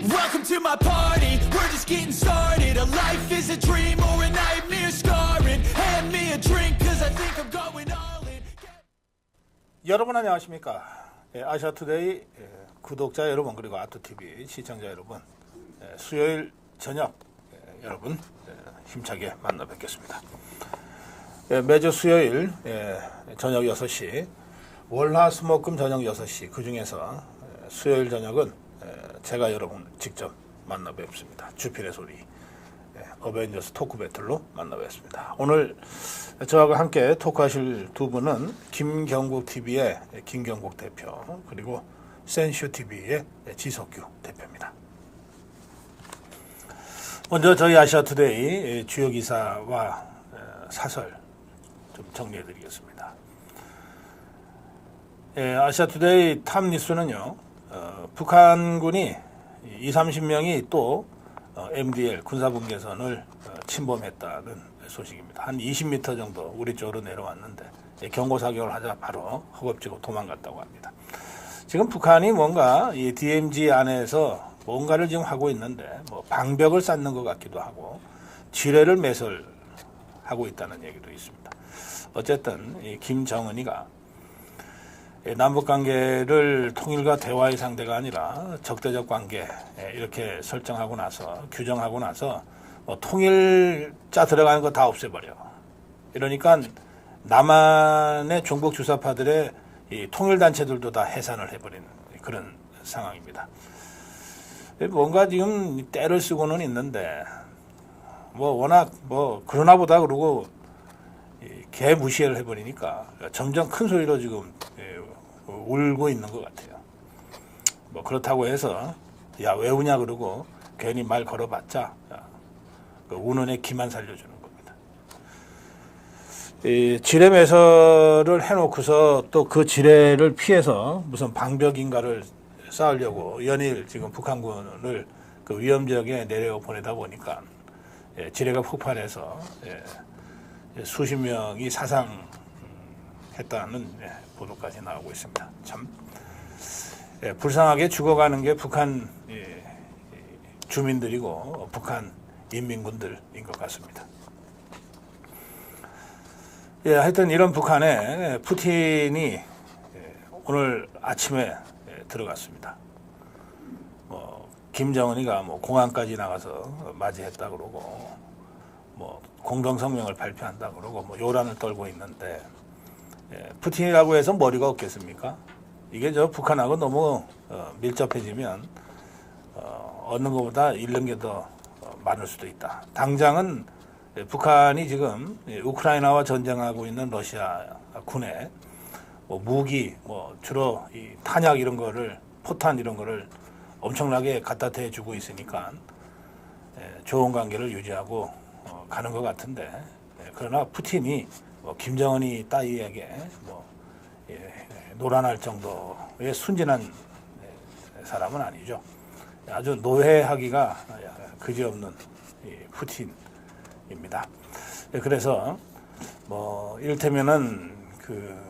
Welcome to my party, we're just getting started. A life is a dream or a nightmare scarring. Hand me a drink cause I think I'm going all in. 여러분 안녕하십니까? 아시아투데이 구독자 여러분 그리고 아투TV 시청자 여러분, 수요일 저녁 여러분 힘차게 만나 뵙겠습니다. 매주 수요일 저녁 6시 월화수목금 저녁 6시 그 중에서 수요일 저녁은 제가 여러분 직접 만나 뵙습니다. 주필의 소리 어벤져스 토크 배틀로 만나 뵙습니다. 오늘 저하고 함께 토크하실 두 분은 김경국 TV의 김경국 대표 그리고 센슈 TV의 지석규 대표입니다. 먼저 저희 아시아투데이 주요 기사와 사설 좀 정리해 드리겠습니다. 아시아투데이 탑뉴스는요, 북한군이 20-30명이 또 MDL 군사분계선을 침범했다는 소식입니다. 한 20m 정도 우리 쪽으로 내려왔는데 경고 사격을 하자 바로 허겁지겁 도망갔다고 합니다. 지금 북한이 뭔가 이 DMZ 안에서 뭔가를 지금 하고 있는데 뭐 방벽을 쌓는 것 같기도 하고 지뢰를 매설하고 있다는 얘기도 있습니다. 어쨌든 이 김정은이가 남북관계를 통일과 대화의 상대가 아니라 적대적 관계 이렇게 설정하고 나서 규정하고 나서 뭐 통일자 들어가는 거 다 없애버려. 이러니까 남한의 종북 주사파들의 이 통일단체들도 다 해산을 해버리는 그런 상황입니다. 뭔가 지금 때를 쓰고는 있는데 뭐 워낙 뭐 그러나 보다 그러고 개 무시를 해버리니까 점점 큰 소리로 지금 울고 있는 것 같아요. 뭐 그렇다고 해서 야 왜 우냐 그러고 괜히 말 걸어봤자 그 우는 애 기만 살려주는 겁니다. 이 지뢰 매설을 해놓고서 또 그 지뢰를 피해서 무슨 방벽인가를 쌓으려고 연일 지금 북한군을 그 위험 지역에 내려 보내다 보니까 지뢰가 폭발해서 수십 명이 사상했다는 보도까지 나오고 있습니다. 참 불쌍하게 죽어가는 게 북한 주민들이고 북한 인민군들인 것 같습니다. 하여튼 이런 북한에 푸틴이 오늘 아침에 들어갔습니다. 뭐 김정은이가 뭐 공항까지 나가서 맞이했다 그러고 뭐 공동성명을 발표한다 그러고 뭐 요란을 떨고 있는데 푸틴이라고 해서 머리가 없겠습니까? 이게 저 북한하고 너무 밀접해지면 얻는 것보다 잃는 게 더 많을 수도 있다. 당장은 북한이 지금 우크라이나와 전쟁하고 있는 러시아 군에 뭐 무기, 뭐 주로 이 탄약 이런 거를 포탄 이런 거를 엄청나게 갖다 대주고 있으니까 좋은 관계를 유지하고 가는 것 같은데 그러나 푸틴이 뭐 김정은이 따위에게 뭐 노란할 정도의 순진한 사람은 아니죠. 아주 노회하기가 그지없는 푸틴입니다. 그래서 뭐 이를테면은 그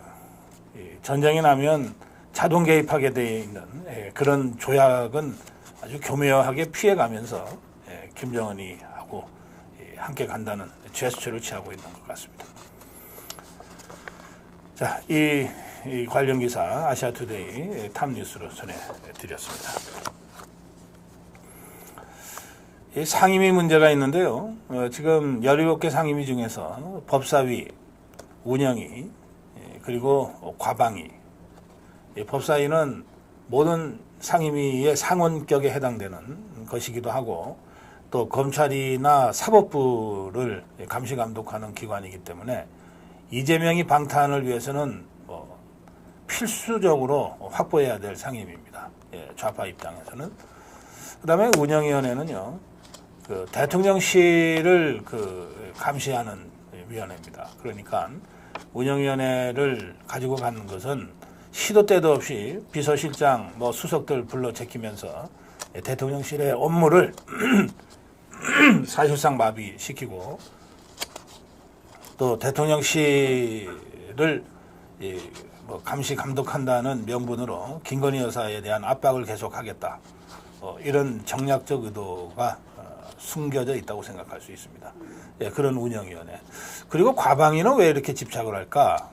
전쟁이 나면 자동 개입하게 되어 있는 그런 조약은 아주 교묘하게 피해가면서 김정은이 하고 함께 간다는 제스처를 취하고 있는 것 같습니다. 자, 이 관련 기사 아시아투데이 탑뉴스로 전해드렸습니다. 이 상임위 문제가 있는데요. 지금 17개 상임위 중에서 법사위, 운영위, 그리고 과방위. 법사위는 모든 상임위의 상원격에 해당되는 것이기도 하고 또 검찰이나 사법부를 감시 감독하는 기관이기 때문에 이재명이 방탄을 위해서는 뭐 필수적으로 확보해야 될 상임위입니다. 좌파 입장에서는. 그다음에 운영위원회는요, 그 대통령실을 그 감시하는 위원회입니다. 그러니까 운영위원회를 가지고 가는 것은 시도 때도 없이 비서실장, 뭐 수석들 불러 제끼면서 대통령실의 업무를 사실상 마비시키고 또 대통령실을 뭐 감시 감독한다는 명분으로 김건희 여사에 대한 압박을 계속하겠다. 이런 정략적 의도가 숨겨져 있다고 생각할 수 있습니다. 예, 그런 운영위원회. 그리고 과방위는 왜 이렇게 집착을 할까?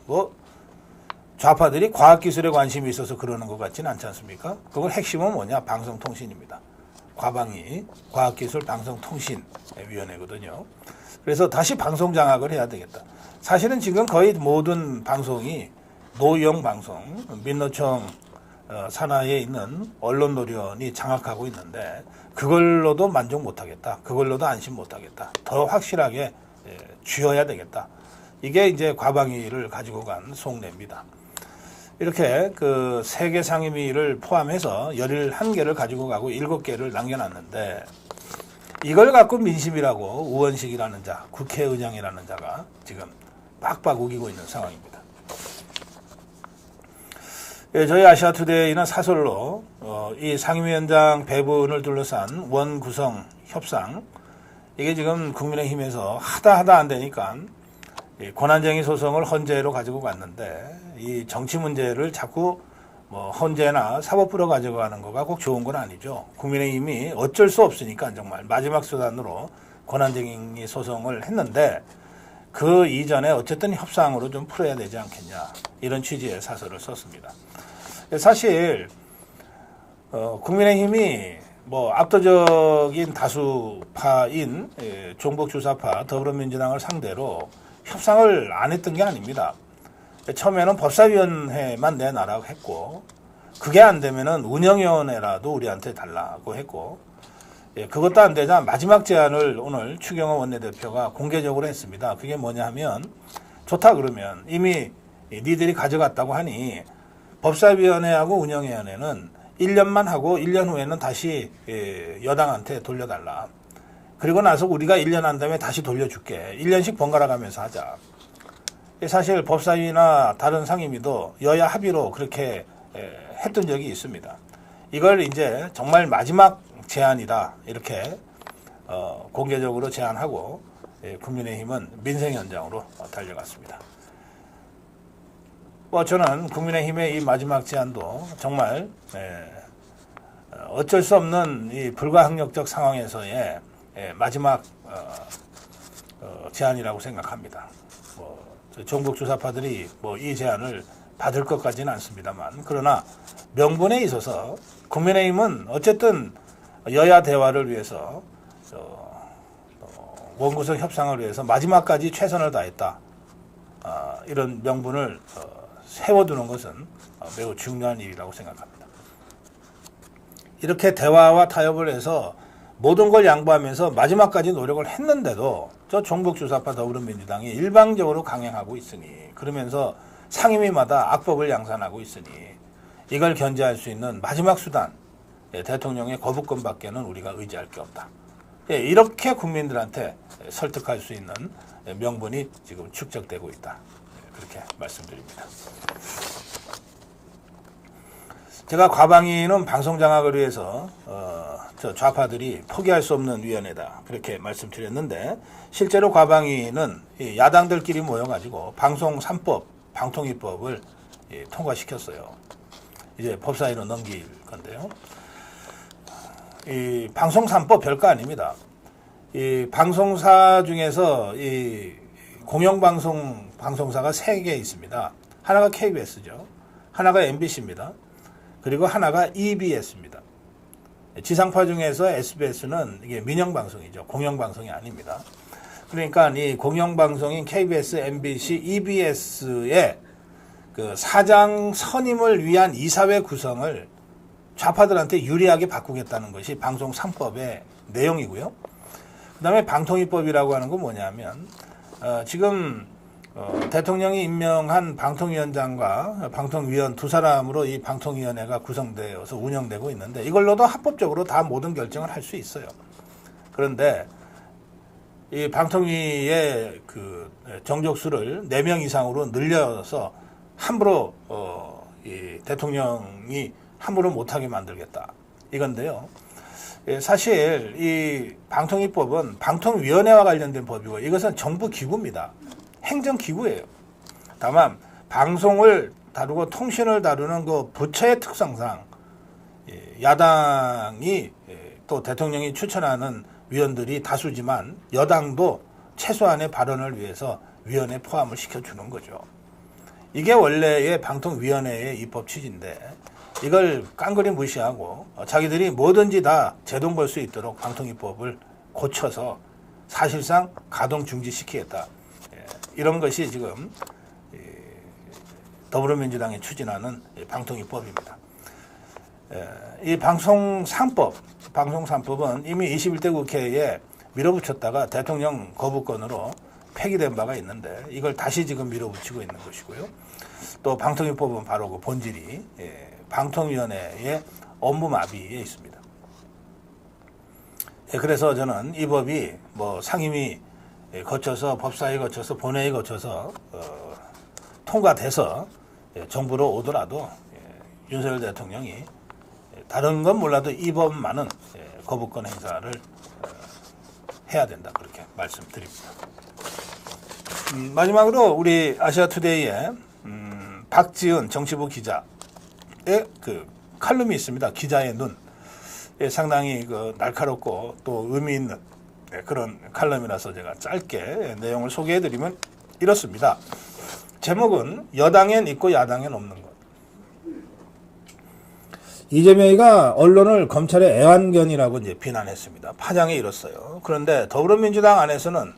좌파들이 과학기술에 관심이 있어서 그러는 것 같지는 않지 않습니까? 그걸 핵심은 뭐냐? 방송통신입니다. 과방위, 과학기술 방송통신위원회거든요. 그래서 다시 방송 장악을 해야 되겠다. 사실은 지금 거의 모든 방송이 노영 방송, 민노총 산하에 있는 언론노련이 장악하고 있는데 그걸로도 만족 못하겠다. 그걸로도 안심 못하겠다. 더 확실하게 쥐어야 되겠다. 이게 이제 과방위를 가지고 간 속내입니다. 이렇게 그 세계 상임위를 포함해서 11개를 가지고 가고 7개를 남겨놨는데 이걸 갖고 민심이라고 우원식이라는 자, 국회의장이라는 자가 지금 빡빡 우기고 있는 상황입니다. 예, 저희 아시아투데이는 사설로 이 상임위원장 배분을 둘러싼 원구성 협상 이게 지금 국민의힘에서 하다 안 되니까 권한쟁의 소송을 헌재로 가지고 갔는데 이 정치 문제를 자꾸 헌재나 사법부로 가져가는 거가 꼭 좋은 건 아니죠. 국민의힘이 어쩔 수 없으니까 정말 마지막 수단으로 권한쟁의 소송을 했는데 그 이전에 어쨌든 협상으로 좀 풀어야 되지 않겠냐 이런 취지의 사설을 썼습니다. 사실 국민의힘이 압도적인 다수파인 종북주사파 더불어민주당을 상대로 협상을 안 했던 게 아닙니다. 처음에는 법사위원회만 내놔라고 했고 그게 안 되면은 운영위원회라도 우리한테 달라고 했고 그것도 안 되자 마지막 제안을 오늘 추경호 원내대표가 공개적으로 했습니다. 그게 뭐냐 하면 좋다 그러면 이미 니들이 가져갔다고 하니 법사위원회하고 운영위원회는 1년만 하고 1년 후에는 다시 여당한테 돌려달라. 그리고 나서 우리가 1년 한 다음에 다시 돌려줄게. 1년씩 번갈아 가면서 하자. 사실 법사위나 다른 상임위도 여야 합의로 그렇게 했던 적이 있습니다. 이걸 이제 정말 마지막 제안이다. 이렇게 공개적으로 제안하고 국민의힘은 민생현장으로 달려갔습니다. 저는 국민의힘의 이 마지막 제안도 정말 어쩔 수 없는 이 불가항력적 상황에서의 마지막 제안이라고 생각합니다. 종북주사파들이 이 제안을 받을 것까지는 않습니다만 그러나 명분에 있어서 국민의힘은 어쨌든 여야 대화를 위해서 원구성 협상을 위해서 마지막까지 최선을 다했다. 이런 명분을 세워두는 것은 매우 중요한 일이라고 생각합니다. 이렇게 대화와 타협을 해서 모든 걸 양보하면서 마지막까지 노력을 했는데도 저 종북주사파 더불어민주당이 일방적으로 강행하고 있으니 그러면서 상임위마다 악법을 양산하고 있으니 이걸 견제할 수 있는 마지막 수단 대통령의 거부권밖에는 우리가 의지할 게 없다. 이렇게 국민들한테 설득할 수 있는 명분이 지금 축적되고 있다. 그렇게 말씀드립니다. 제가 과방위는 방송 장악을 위해서 저 좌파들이 포기할 수 없는 위원회다 그렇게 말씀드렸는데 실제로 과방위는 야당들끼리 모여가지고 방송 3법, 방통위법을 통과시켰어요. 이제 법사위로 넘길 건데요. 이 방송 3법 별거 아닙니다. 이 방송사 중에서 이 공영방송사가 3개 있습니다. 하나가 KBS죠. 하나가 MBC입니다. 그리고 하나가 EBS입니다. 지상파 중에서 SBS는 이게 민영방송이죠. 공영방송이 아닙니다. 그러니까 이 공영방송인 KBS, MBC, EBS의 그 사장 선임을 위한 이사회 구성을 좌파들한테 유리하게 바꾸겠다는 것이 방송 3법의 내용이고요. 그 다음에 방통위법이라고 하는 건 뭐냐면 지금 대통령이 임명한 방통위원장과 방통위원 두 사람으로 이 방통위원회가 구성되어서 운영되고 있는데 이걸로도 합법적으로 다 모든 결정을 할 수 있어요. 그런데 이 방통위의 그 정족수를 4명 이상으로 늘려서 함부로 이 대통령이 함부로 못하게 만들겠다 이건데요. 사실 이 방통위법은 방통위원회와 관련된 법이고 이것은 정부 기구입니다. 행정기구예요. 다만 방송을 다루고 통신을 다루는 그 부처의 특성상 야당이 또 대통령이 추천하는 위원들이 다수지만 여당도 최소한의 발언을 위해서 위원회에 포함을 시켜주는 거죠. 이게 원래의 방통위원회의 입법 취지인데 이걸 깡그리 무시하고 자기들이 뭐든지 다 제동 걸 수 있도록 방통입법을 고쳐서 사실상 가동 중지시키겠다. 이런 것이 지금 더불어민주당이 추진하는 방통입법입니다. 이 방송 3법은 이미 21대 국회에 밀어붙였다가 대통령 거부권으로 폐기된 바가 있는데 이걸 다시 지금 밀어붙이고 있는 것이고요. 또 방통위법은 바로 그 본질이 방통위원회의 업무마비에 있습니다. 그래서 저는 이 법이 뭐 상임위 거쳐서 법사위 거쳐서 본회의 거쳐서 통과돼서 정부로 오더라도 윤석열 대통령이 다른 건 몰라도 이 법만은 거부권 행사를 해야 된다 그렇게 말씀드립니다. 마지막으로 우리 아시아투데이의 박지은 정치부 기자의 그 칼럼이 있습니다. 기자의 눈. 상당히 그 날카롭고 또 의미 있는 그런 칼럼이라서 제가 짧게 내용을 소개해드리면 이렇습니다. 제목은 여당엔 있고 야당엔 없는 것. 이재명이가 언론을 검찰의 애완견이라고 이제 비난했습니다. 파장이 이렇어요. 그런데 더불어민주당 안에서는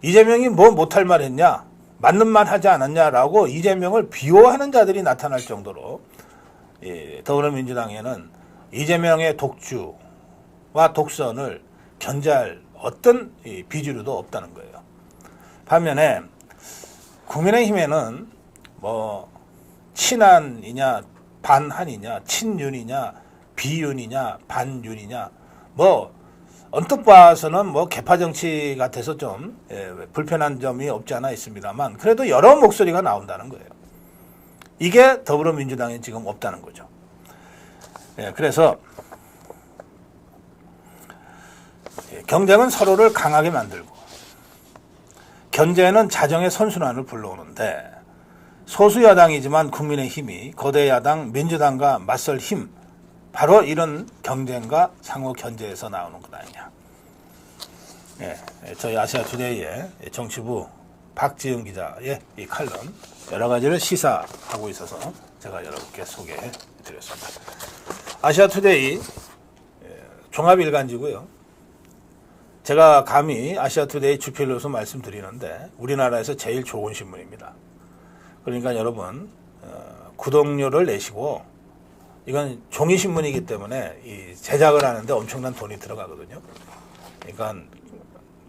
이재명이 뭐 못할 말 했냐, 맞는 말 하지 않았냐라고 이재명을 비호하는 자들이 나타날 정도로 더불어민주당에는 이재명의 독주와 독선을 견제할 어떤 비주류도 없다는 거예요. 반면에 국민의힘에는 뭐 친한이냐 반한이냐 친윤이냐 비윤이냐 반윤이냐 뭐 언뜻 봐서는 뭐 개파 정치 같아서 좀 불편한 점이 없지 않아 있습니다만 그래도 여러 목소리가 나온다는 거예요. 이게 더불어민주당에 지금 없다는 거죠. 그래서 경쟁은 서로를 강하게 만들고 견제는 자정의 선순환을 불러오는데 소수 여당이지만 국민의힘이 거대 야당 민주당과 맞설 힘 바로 이런 경쟁과 상호 견제에서 나오는 것 아니냐. 저희 아시아투데이의 정치부 박지은 기자의 이 칼럼 여러 가지를 시사하고 있어서 제가 여러분께 소개해 드렸습니다. 아시아투데이 종합일간지고요. 제가 감히 아시아투데이 주필로서 말씀드리는데 우리나라에서 제일 좋은 신문입니다. 그러니까 여러분 구독료를 내시고 이건 종이신문이기 때문에 이 제작을 하는데 엄청난 돈이 들어가거든요. 그러니까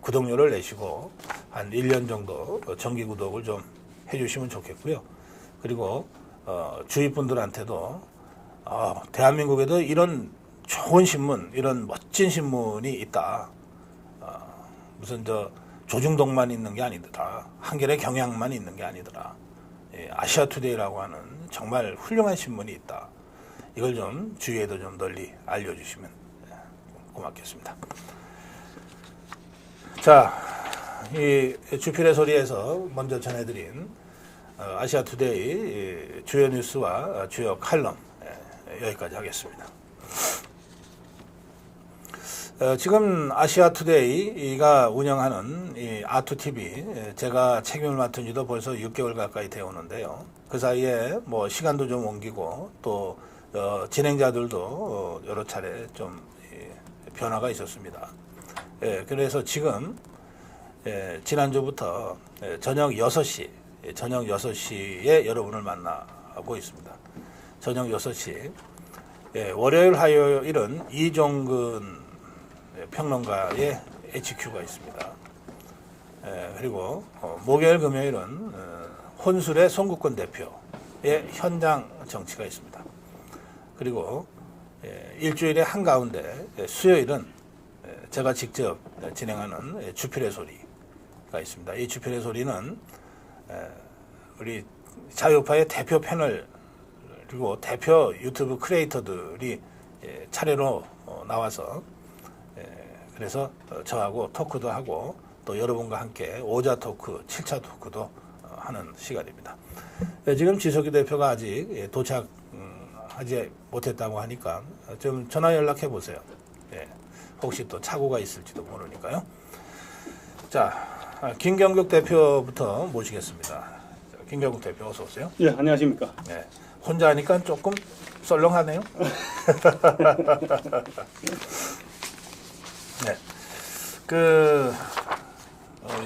구독료를 내시고 한 1년 정도 정기 구독을 좀 해주시면 좋겠고요. 그리고 주위 분들한테도 대한민국에도 이런 좋은 신문, 이런 멋진 신문이 있다. 무슨 조중동만 있는 게 아니더라. 한겨레 경향만 있는 게 아니더라. 아시아투데이라고 하는 정말 훌륭한 신문이 있다. 이걸 좀 주위에도 좀 널리 알려주시면 고맙겠습니다. 자, 이 주필의 소리에서 먼저 전해드린 아시아투데이 주요 뉴스와 주요 칼럼 여기까지 하겠습니다. 지금 아시아투데이가 운영하는 이 아투TV 제가 책임을 맡은 지도 벌써 6개월 가까이 되어 오는데요. 그 사이에 뭐 시간도 좀 옮기고 또 진행자들도 여러 차례 좀 변화가 있었습니다. 그래서 지금 지난주부터 저녁 6시에 여러분을 만나고 있습니다. 저녁 6시. 월요일, 화요일은 이종근 평론가의 HQ가 있습니다. 그리고 목요일, 금요일은 혼술의 송국권 대표의 현장 정치가 있습니다. 그리고 일주일의 한가운데 수요일은 제가 직접 진행하는 주필의 소리가 있습니다. 이 주필의 소리는 우리 자유파의 대표 패널 그리고 대표 유튜브 크리에이터들이 차례로 나와서 그래서 저하고 토크도 하고 또 여러분과 함께 5자 토크, 7차 토크도 하는 시간입니다. 지금 지석이 대표가 아직 도착하지 하지 못했다고 하니까 좀 전화 연락해 보세요. 예. 혹시 또 착오가 있을지도 모르니까요. 자, 김경국 대표부터 모시겠습니다. 자, 김경국 대표 어서 오세요. 예, 안녕하십니까. 네. 혼자 하니까 조금 썰렁하네요. 네.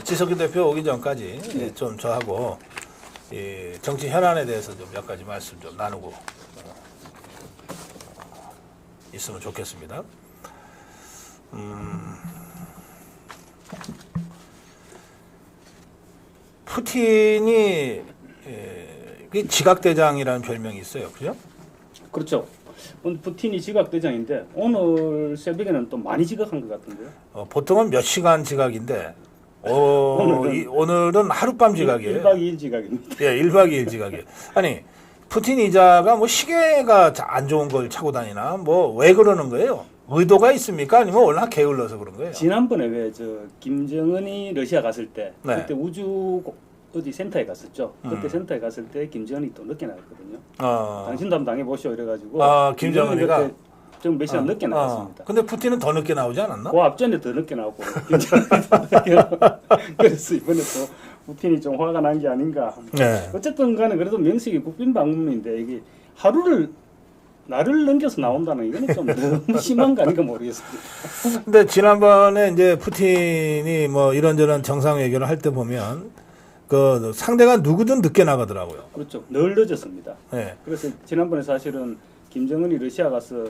지석규 대표 오기 전까지 네. 좀 저하고 이 정치 현안에 대해서 좀 몇 가지 말씀 좀 나누고 있으면 좋겠습니다. 푸틴이 지각대장이라는 별명이 있어요. 그죠? 그렇죠. 오늘 푸틴이 지각대장인데 오늘 새벽에는 또 많이 지각한 것 같은데요. 보통은 몇 시간 지각인데 오늘은 하룻밤 지각이에요. 1박 2일 지각입니다. 예, 1박 2일 지각이에요. 아니, 푸틴 이자가 뭐 시계가 안 좋은 걸 차고 다니나? 뭐 왜 그러는 거예요? 의도가 있습니까? 아니면 워낙 게을러서 그런 거예요? 지난번에 왜 김정은이 러시아 갔을 때 네. 그때 우주 어디 센터에 갔었죠. 그때 센터에 갔을 때 김정은이 또 늦게 나갔거든요. 당신도 한번 당해보시오 이래가지고 김정은이가 그때 좀 몇 시간 늦게 나갔습니다. 근데 푸틴은 더 늦게 나오지 않았나? 그 앞전에 더 늦게 나왔고 김정은이 더 늦게 나왔고 그래서 이번에 또 푸틴이 좀 화가 난 게 아닌가. 네. 어쨌든 간에 그래도 명색이 국빈 방문인데 이게 날을 넘겨서 나온다는 이거는 좀 너무 심한 거 아닌가 모르겠습니다. 근데 지난번에 이제 푸틴이 뭐 이런저런 정상회견을 할 때 보면 그 상대가 누구든 늦게 나가더라고요. 그렇죠. 늘 늦었습니다. 네. 그래서 지난번에 사실은 김정은이 러시아 가서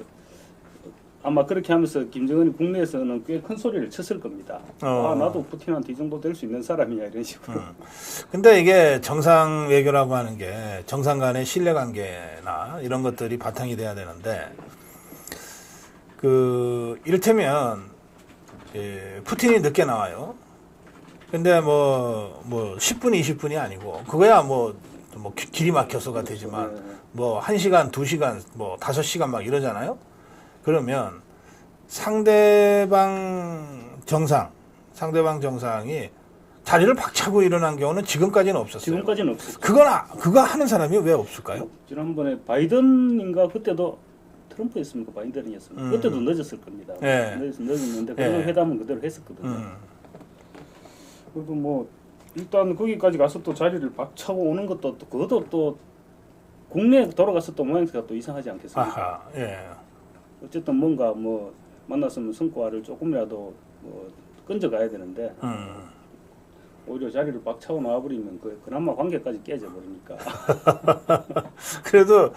아마 그렇게 하면서 김정은이 국내에서는 꽤 큰 소리를 쳤을 겁니다. 나도 푸틴한테 이 정도 될 수 있는 사람이냐 이런 식으로. 근데 이게 정상 외교라고 하는 게 정상 간의 신뢰관계나 이런 것들이 바탕이 돼야 되는데 이를테면 푸틴이 늦게 나와요. 근데 뭐 10분, 20분이 아니고 그거야 뭐 길이 막혀서가 되지만 뭐 1시간, 2시간, 뭐 5시간 막 이러잖아요. 그러면 상대방 정상이 자리를 박차고 일어난 경우는 지금까지는 없었어요. 지금까지는 없었죠. 그거 하는 사람이 왜 없을까요? 지난번에 바이든인가 그때도 트럼프였습니까? 바이든이었습니까? 그때도 늦었을 겁니다. 네. 늦었는데 그런 회담은 그대로 했었거든요. 그리고 뭐 일단 거기까지 가서 또 자리를 박차고 오는 것도 그것도 또 국내에 돌아가서 또 모양새가 또 이상하지 않겠습니까? 아하, 예. 어쨌든 뭔가 뭐 만났으면 성과를 조금이라도 뭐 건져가야 되는데 오히려 자리를 박차고 나와버리면 그나마 관계까지 깨져 버리니까. 그래도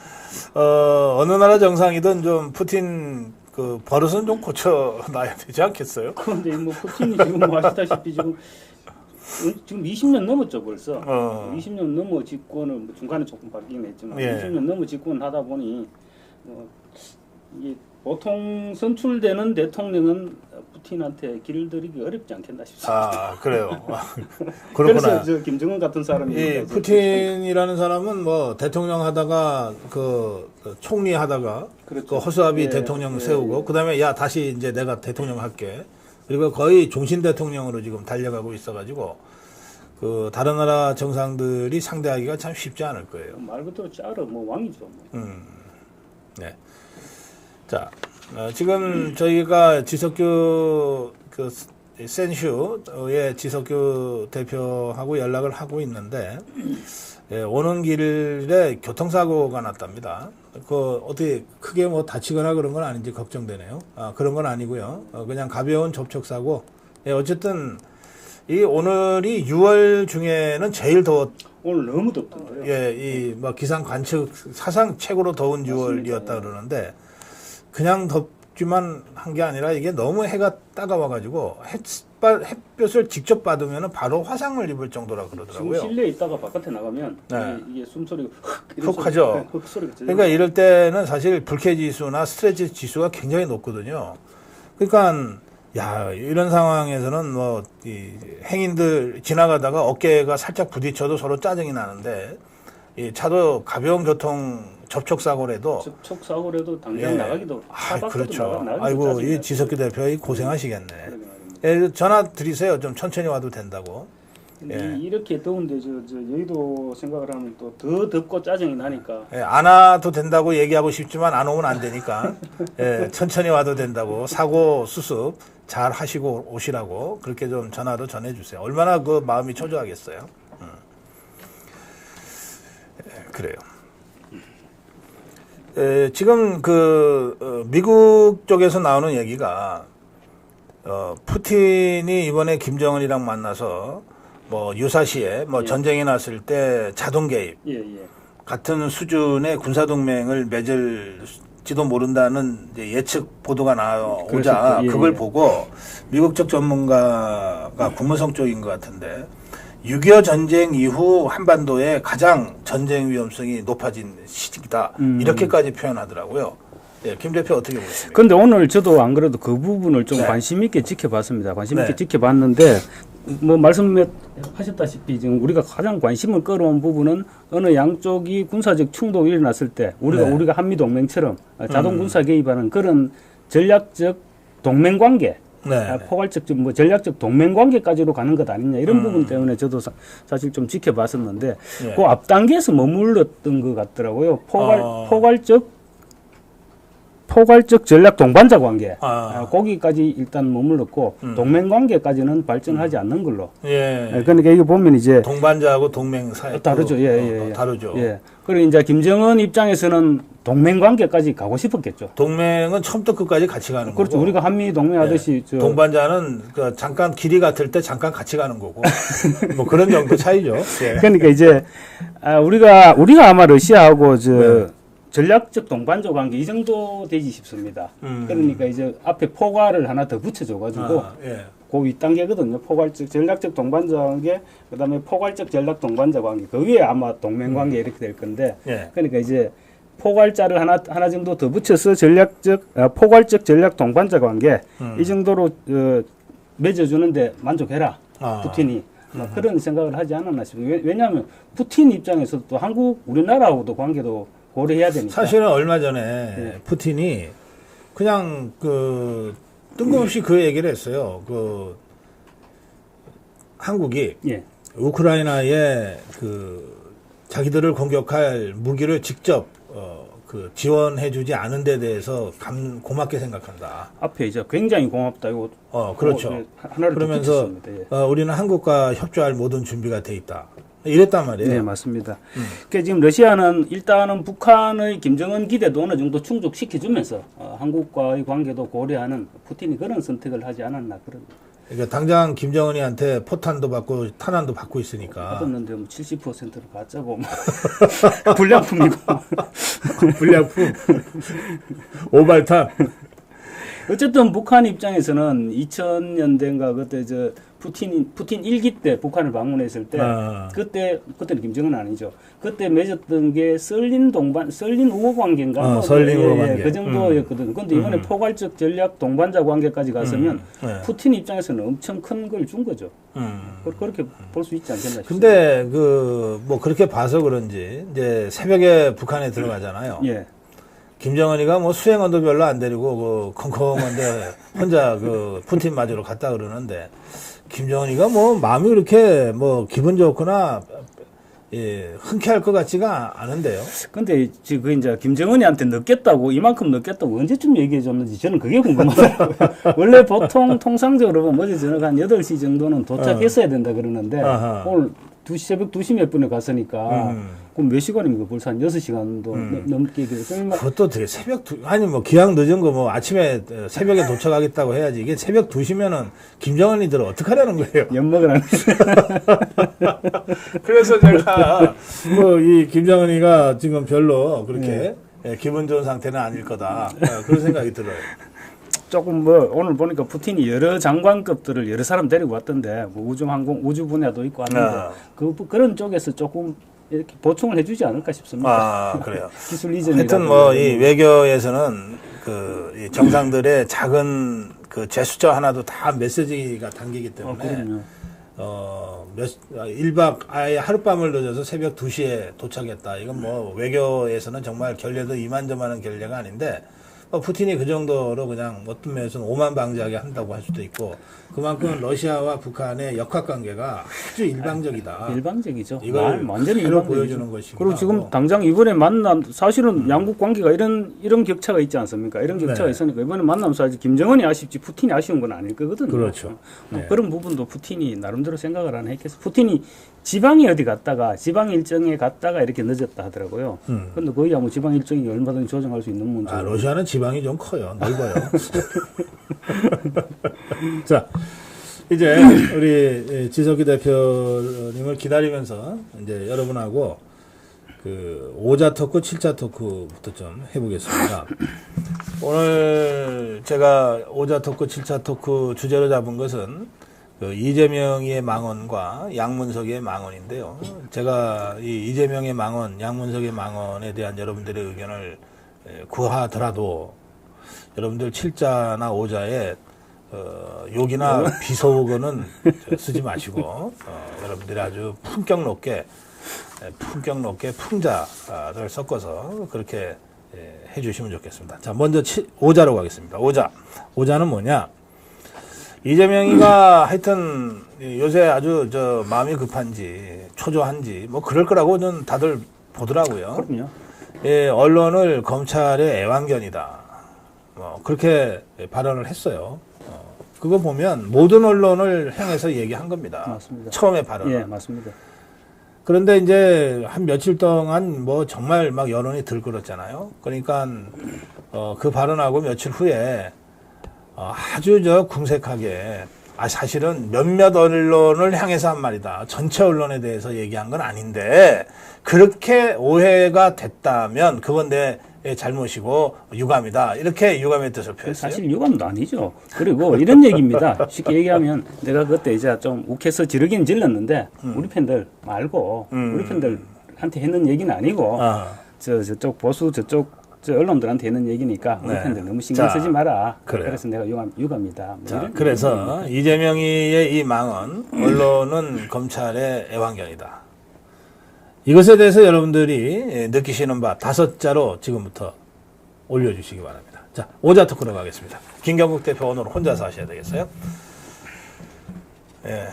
어느 나라 정상이든 좀 푸틴 그 버릇은 좀 고쳐놔야 되지 않겠어요? 그런데 뭐 푸틴이 지금 뭐 아시다시피 지금 20년 넘었죠 벌써. 20년 넘어 집권을 뭐 중간에 조금 바뀌긴 했지만 20년 넘어 집권을 하다 보니 이게 보통 선출되는 대통령은 푸틴한테 길들이기 어렵지 않겠나 싶습니다. 아, 그래요. 그렇구나. 그래서 김정은 같은 사람이 푸틴이라는 사람은 뭐 대통령 하다가 그 총리 하다가 그렇죠. 그 허수아비 대통령 세우고 그다음에 야 다시 이제 내가 대통령 할게. 그리고 거의 종신 대통령으로 지금 달려가고 있어가지고 그 다른 나라 정상들이 상대하기가 참 쉽지 않을 거예요. 말 그대로 짜르 뭐 왕이죠. 뭐. 네. 자, 지금 저희가 지석규 센슈의 지석규 대표하고 연락을 하고 있는데 오는 길에 교통사고가 났답니다. 어떻게 크게 뭐 다치거나 그런 건 아닌지 걱정되네요. 그런 건 아니고요. 그냥 가벼운 접촉사고. 어쨌든 오늘이 6월 중에는 제일 오늘 너무 덥던데요. 뭐 기상 관측 사상 최고로 더운 6월이었다 그러는데 그냥 덥지만 한 게 아니라 이게 너무 해가 따가워가지고 햇볕을 직접 받으면 바로 화상을 입을 정도라 그러더라고요. 지금 실내에 있다가 바깥에 나가면 이게 숨소리가 훅 하죠. 그러니까 이럴 때는 사실 불쾌지수나 스트레스 지수가 굉장히 높거든요. 그러니까 이런 상황에서는 뭐 행인들 지나가다가 어깨가 살짝 부딪혀도 서로 짜증이 나는데 이 차도 가벼운 교통 접촉사고라도 당장 나가기도 그렇죠. 아이고 이 지석규 대표 고생하시겠네. 전화 드리세요. 좀 천천히 와도 된다고. 예. 이렇게 더운데 저 여의도 생각을 하면 또 더 덥고 짜증이 나니까. 예, 안 와도 된다고 얘기하고 싶지만 안 오면 안 되니까 예, 천천히 와도 된다고 사고 수습 잘 하시고 오시라고 그렇게 좀 전화도 전해주세요. 얼마나 그 마음이 초조하겠어요. 예, 그래요. 지금 미국 쪽에서 나오는 얘기가 푸틴이 이번에 김정은이랑 만나서 뭐 유사시에 뭐 예. 전쟁이 났을 때 자동 개입 예. 같은 수준의 군사 동맹을 맺을지도 모른다는 이제 예측 보도가 나오자 그렇습니다. 예, 그걸 예. 보고 미국 쪽 전문가가 국무성 쪽인 것 같은데 6.25 전쟁 이후 한반도에 가장 전쟁 위험성이 높아진 시기다 이렇게까지 표현하더라고요. 예, 김 대표 어떻게 보십니까? 근데 오늘 저도 안 그래도 그 부분을 좀 네. 관심 있게 지켜봤습니다. 관심 있게 네. 지켜봤는데 뭐 말씀하셨다시피 지금 우리가 가장 관심을 끌어온 부분은 어느 양쪽이 군사적 충돌이 일어났을 때 우리가 한미 동맹처럼 자동 군사 개입하는 그런 전략적 동맹 관계, 네. 포괄적 뭐 전략적 동맹 관계까지로 가는 것 아니냐 이런 부분 때문에 저도 사실 좀 지켜봤었는데 네. 그 앞 단계에서 머물렀던 것 같더라고요. 포괄적 전략 동반자 관계 거기까지 일단 머물렀고 동맹 관계까지는 발전하지 않는 걸로. 예. 그러니까 이게 보면 이제 동반자하고 동맹 사이 다르죠. 예. 다르죠. 예. 그리고 이제 김정은 입장에서는 동맹 관계까지 가고 싶었겠죠. 동맹은 처음부터 끝까지 같이 가는 그렇죠. 거고. 우리가 한미 동맹 하듯이 예. 동반자는 그 잠깐 길이 같을 때 잠깐 같이 가는 거고. 뭐 그런 정도 차이죠. 예. 그러니까 이제 우리가 아마 러시아하고 전략적 동반자 관계 이 정도 되지 싶습니다. 그러니까 이제 앞에 포괄을 하나 더 붙여줘가지고 예. 그 윗단계거든요. 포괄적 전략적 동반자 관계, 그다음에 포괄적 전략 동반자 관계. 그 위에 아마 동맹 관계 이렇게 될 건데. 예. 그러니까 이제 포괄자를 하나 정도 더 붙여서 포괄적 전략 동반자 관계 이 정도로 맺어주는데 만족해라. 푸틴이. 그런 생각을 하지 않았나 싶어요. 왜냐하면 푸틴 입장에서도 또 우리나라하고도 관계도 고려해야 되니까. 사실은 얼마 전에 푸틴이 그냥 뜬금없이 그 얘기를 했어요. 한국이 우크라이나에 자기들을 공격할 무기를 직접 지원해주지 않은 데 대해서 고맙게 생각한다. 앞에 이제 굉장히 고맙다. 이거 그렇죠. 하나를 그러면서 우리는 한국과 협조할 모든 준비가 돼 있다. 이랬단 말이에요. 네, 맞습니다. 그러니까 지금 러시아는 일단은 북한의 김정은 기대도 어느 정도 충족시켜주면서 한국과의 관계도 고려하는 푸틴이 그런 선택을 하지 않았나 그런. 그러니까 당장 김정은이한테 포탄도 받고 탄환도 받고 있으니까. 받았는데 뭐 70%를 가짜고 불량품이고. 불량품. 오발탄. 어쨌든 북한 입장에서는 2000년대인가 그때 푸틴 1기 때 북한을 방문했을 때 그때는 김정은 아니죠. 그때 맺었던 게 썰린 우호 관계인가? 썰린 우호 관계. 그 정도였거든. 근데 이번에 포괄적 전략 동반자 관계까지 갔으면 푸틴 입장에서는 엄청 큰 걸 준 거죠. 그렇게 볼 수 있지 않겠나 싶습니다. 근데 뭐 그렇게 봐서 그런지 이제 새벽에 북한에 들어가잖아요. 예. 김정은이가 뭐 수행원도 별로 안 데리고 컹컹한데 혼자 푸틴 맞으러 갔다 그러는데 김정은이가 뭐 마음이 그렇게 뭐 기분 좋거나 흔쾌할 것 같지가 않은데요. 근데 지금 이제 김정은이한테 늦겠다고 이만큼 늦겠다고 언제쯤 얘기해 줬는지 저는 그게 궁금하더라고요. 원래 보통 통상적으로 어제 저녁 한 8시 정도는 도착했어야 된다 그러는데 오늘 새벽 2시 몇 분에 갔으니까 그럼 몇 시간입니까? 벌써 한 6시간도 넘게 그것도 되게 아니 뭐 기왕 늦은 거 뭐 아침에 새벽에 도착하겠다고 해야지 이게 새벽 2시면은 김정은이들 어떡하려는 거예요? 엿먹을 안 그래서 제가 뭐 이 김정은이가 지금 별로 그렇게 기분 좋은 상태는 아닐 거다 그런 생각이 들어요. 조금 뭐 오늘 보니까 푸틴이 여러 장관급들을 여러 사람 데리고 왔던데 뭐 우주 분야도 있고 하는데 그런 쪽에서 조금 이렇게 보충을 해주지 않을까 싶습니다. 그래요. 기술 이전이 하여튼 뭐 이 외교에서는 이 정상들의 작은 제스처 하나도 다 메시지가 담기기 때문에 1박 아예 하룻밤을 늦어서 새벽 2시에 도착했다. 이건 뭐 외교에서는 정말 결례도 이만저만한 결례가 아닌데 푸틴이 그 정도로 그냥 어떤 면에서는 오만방자하게 한다고 할 수도 있고 그만큼 러시아와 북한의 역학관계가 아주 일방적이다. 일방적이죠. 이걸 완전히 일방적으로 보여주는 것이고. 그리고 지금 당장 이번에 만남 사실은 양국 관계가 이런 격차가 있지 않습니까? 이런 격차가 네. 있으니까 이번에 만나면 사실 김정은이 아쉽지 푸틴이 아쉬운 건 아닐 거거든요. 그렇죠. 네. 그런 부분도 푸틴이 나름대로 생각을 안 했겠어. 푸틴이 지방에 어디 갔다가 지방 일정에 갔다가 이렇게 늦었다 하더라고요. 근데 거의 뭐 지방 일정이 얼마든지 조정할 수 있는 문제. 러시아는 지방이 좀 커요. 넓어요. 자, 이제 우리 지석기 대표님을 기다리면서 이제 여러분하고 그 5자 토크, 7자 토크부터 좀 해보겠습니다. 오늘 제가 5자 토크, 7자 토크 주제로 잡은 것은 그 이재명의 망언과 양문석의 망언인데요. 제가 이 이재명의 망언, 양문석의 망언에 대한 여러분들의 의견을 구하더라도 여러분들 7자나 5자에 욕이나 비속어는 쓰지 마시고 여러분들이 아주 품격 높게 풍자를 섞어서 그렇게 해주시면 좋겠습니다. 자, 먼저 5자로 가겠습니다. 5자는 뭐냐? 이재명이가 하여튼 요새 아주 마음이 급한지 초조한지 뭐 그럴 거라고 는 다들 보더라고요. 그럼요. 예, 언론을 검찰의 애완견이다. 그렇게 발언을 했어요. 그거 보면 모든 언론을 향해서 얘기한 겁니다. 맞습니다. 처음에 발언. 예, 맞습니다. 그런데 이제 한 며칠 동안 뭐 정말 막 여론이 들끓었잖아요. 그러니까 그 발언하고 며칠 후에 아주 궁색하게 사실은 몇몇 언론을 향해서 한 말이다. 전체 언론에 대해서 얘기한 건 아닌데 그렇게 오해가 됐다면 그건 내 잘못이고 유감이다. 이렇게 유감의 뜻을 표했어요. 사실 유감도 아니죠. 그리고 이런 얘기입니다. 쉽게 얘기하면 내가 그때 이제 좀 욱해서 지르긴 질렀는데 우리 팬들 말고 우리 팬들한테 했는 얘기는 아니고 저쪽 보수 저 언론들한테 했는 얘기니까 우리 팬들 너무 신경 쓰지 마라. 그래요. 그래서 내가 유감이다. 뭐 자, 그래서 이재명이의 이 망언, 언론은 검찰의 애완견이다. 이것에 대해서 여러분들이 느끼시는 바 5자로 지금부터 올려주시기 바랍니다. 자, 5자 토크로 가겠습니다. 김경국 대표 오늘 혼자서 하셔야 되겠어요? 예,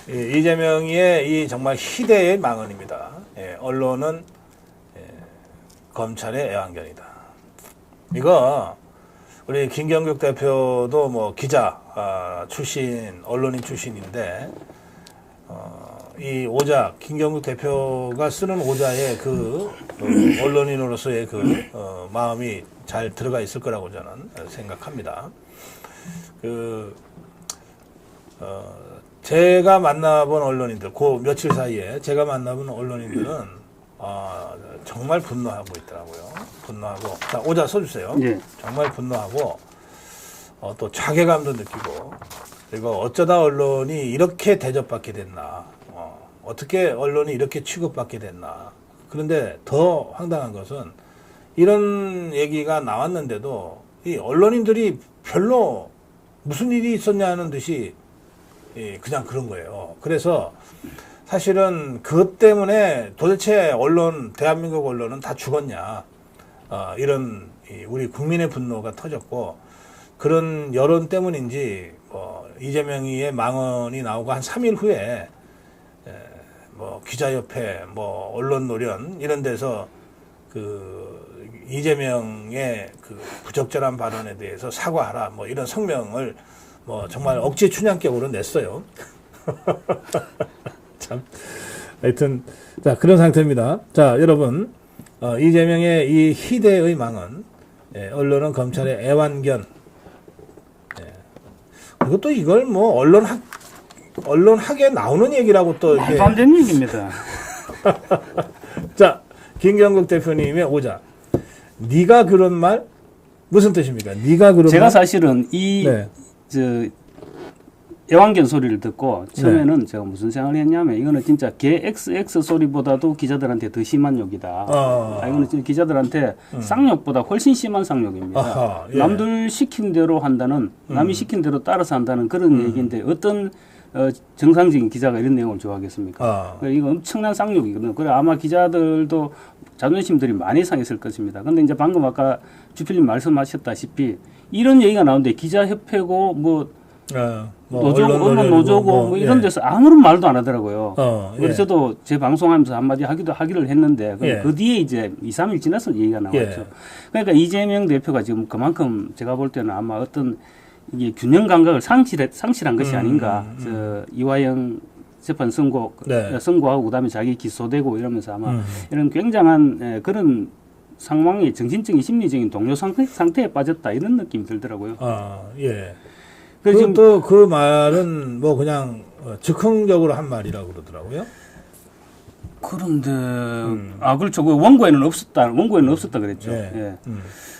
이재명이의 이 정말 희대의 망언입니다. 예, 언론은 검찰의 애완견이다. 이거 우리 김경국 대표도 뭐 기자 출신, 언론인 출신인데 이 5자 김경국 대표가 쓰는 5자의 그 언론인으로서의 그 마음이 잘 들어가 있을 거라고 저는 생각합니다. 제가 만나본 언론인들, 그 며칠 사이에 제가 만나본 언론인들은 정말 분노하고 있더라고요. 분노하고. 자, 5자 써주세요. 예. 정말 분노하고 또 자괴감도 느끼고 그리고 어쩌다 언론이 이렇게 대접받게 됐나. 어떻게 언론이 이렇게 취급받게 됐나. 그런데 더 황당한 것은 이런 얘기가 나왔는데도 이 언론인들이 별로 무슨 일이 있었냐는 듯이 그냥 그런 거예요. 그래서 사실은 그것 때문에 도대체 대한민국 언론은 다 죽었냐. 이런 우리 국민의 분노가 터졌고 그런 여론 때문인지 이재명이의 망언이 나오고 한 3일 후에 뭐 기자협회, 뭐 언론노련 이런 데서 그 이재명의 그 부적절한 발언에 대해서 사과하라 뭐 이런 성명을 뭐 정말 억지 춘향격으로 냈어요. 참. 하여튼 자 그런 상태입니다. 자 여러분 이재명의 이 희대의 망언, 언론은 검찰의 애완견. 그리고 또 이걸 뭐 언론학에 나오는 얘기라고 또 말도 안 되는 얘기입니다. 자, 김경국 대표님의 5자. 네가 그런 말 무슨 뜻입니까? 네가 그런 제가 말? 사실은 애완견 소리를 듣고 처음에는 네. 제가 무슨 생각을 했냐면 이거는 진짜 개 XX 소리보다도 기자들한테 더 심한 욕이다. 이거는 진짜 기자들한테 쌍욕보다 훨씬 심한 쌍욕입니다. 아하, 예. 남들 시킨 대로 한다는 남이 시킨 대로 따라서 한다는 그런 얘기인데 어떤 정상적인 기자가 이런 내용을 좋아하겠습니까? 아. 이거 엄청난 쌍욕이거든요. 그래 아마 기자들도 자존심들이 많이 상했을 것입니다. 근데 이제 방금 아까 주필님 말씀하셨다시피 이런 얘기가 나오는데 기자협회고 뭐 노조, 언론 노조고 뭐 이런 데서 아무런 말도 안 하더라고요. 그래서 저도 제 방송하면서 한마디 하기를 했는데 그 뒤에 이제 2, 3일 지나서 얘기가 나왔죠. 그러니까 이재명 대표가 지금 그만큼 제가 볼 때는 아마 어떤 이게 균형 감각을 상실한 것이 아닌가. 이화영 재판 선고하고 그다음에 자기 기소되고 이러면서 아마 이런 굉장한 그런 상황이 정신적인 심리적인 동요 상태에 빠졌다 이런 느낌이 들더라고요. 아, 예. 그또 그 말은 뭐 그냥 즉흥적으로 한 말이라고 그러더라고요. 그런데 그렇죠. 그 원고에는 없었다 그랬죠.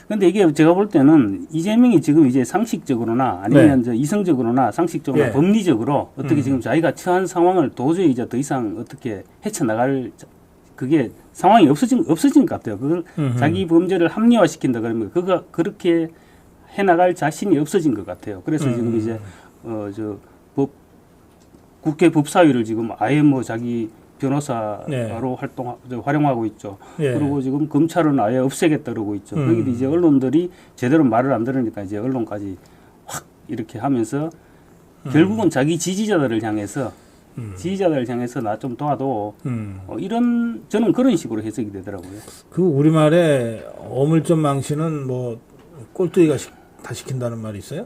근데 이게 제가 볼 때는 이재명이 지금 이제 상식적으로나 아니면 이제 이성적으로나 상식적으로나 법리적으로 어떻게 지금 자기가 처한 상황을 도저히 이제 더 이상 어떻게 헤쳐나갈 그게 상황이 없어진 것 같아요. 그걸 자기 범죄를 합리화시킨다 그러면 그가 그렇게 해나갈 자신이 없어진 것 같아요. 그래서 지금 이제 국회 법사위를 지금 아예 뭐 자기 변호사로 활용하고 있죠. 그리고 지금 검찰은 아예 없애겠다 그러고 있죠. 거기도 이제 언론들이 제대로 말을 안 들으니까 이제 언론까지 확 이렇게 하면서 결국은 자기 지지자들을 향해서 나 좀 도와도 이런 저는 그런 식으로 해석이 되더라고요. 그 우리말에 어물점 망신은 뭐 꼴뚜기가 다 시킨다는 말이 있어요?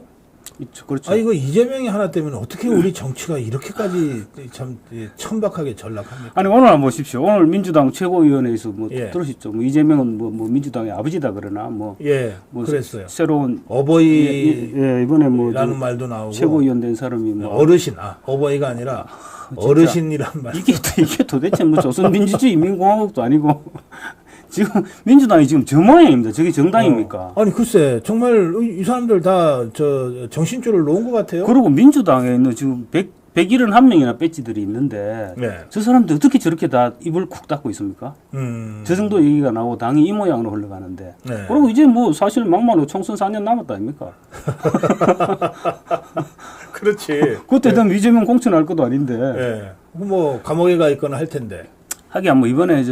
그렇죠. 이거 이재명이 하나 때문에 어떻게 우리 정치가 이렇게까지 참 천박하게 전락합니까? 아니 오늘 한번 보십시오. 오늘 민주당 최고위원회에서 뭐 들으셨죠? 뭐 이재명은 뭐 민주당의 아버지다 그러나 뭐 그랬어요. 새로운 어버이 이번에 뭐 라는 말도 나오고 최고위원 된 사람이 뭐 어르신 어버이가 아니라 어르신이란 말. 이게 도대체 뭐 조선민주주의 인민공화국도 아니고 지금 민주당이 지금 저 모양입니다. 저게 정당입니까? 아니 글쎄 정말 이 사람들 다 정신줄을 놓은 것 같아요. 그리고 민주당에는 지금 171명이나 배지들이 있는데 저 사람들 어떻게 저렇게 다 입을 쿡 닫고 있습니까? 저 정도 얘기가 나오고 당이 이 모양으로 흘러가는데 그리고 이제 뭐 사실 막말로 총선 4년 남았다 아닙니까? 그렇지. 그때 되면 이재명 공천할 것도 아닌데 뭐 감옥에 가 있거나 할 텐데. 하긴 뭐 이번에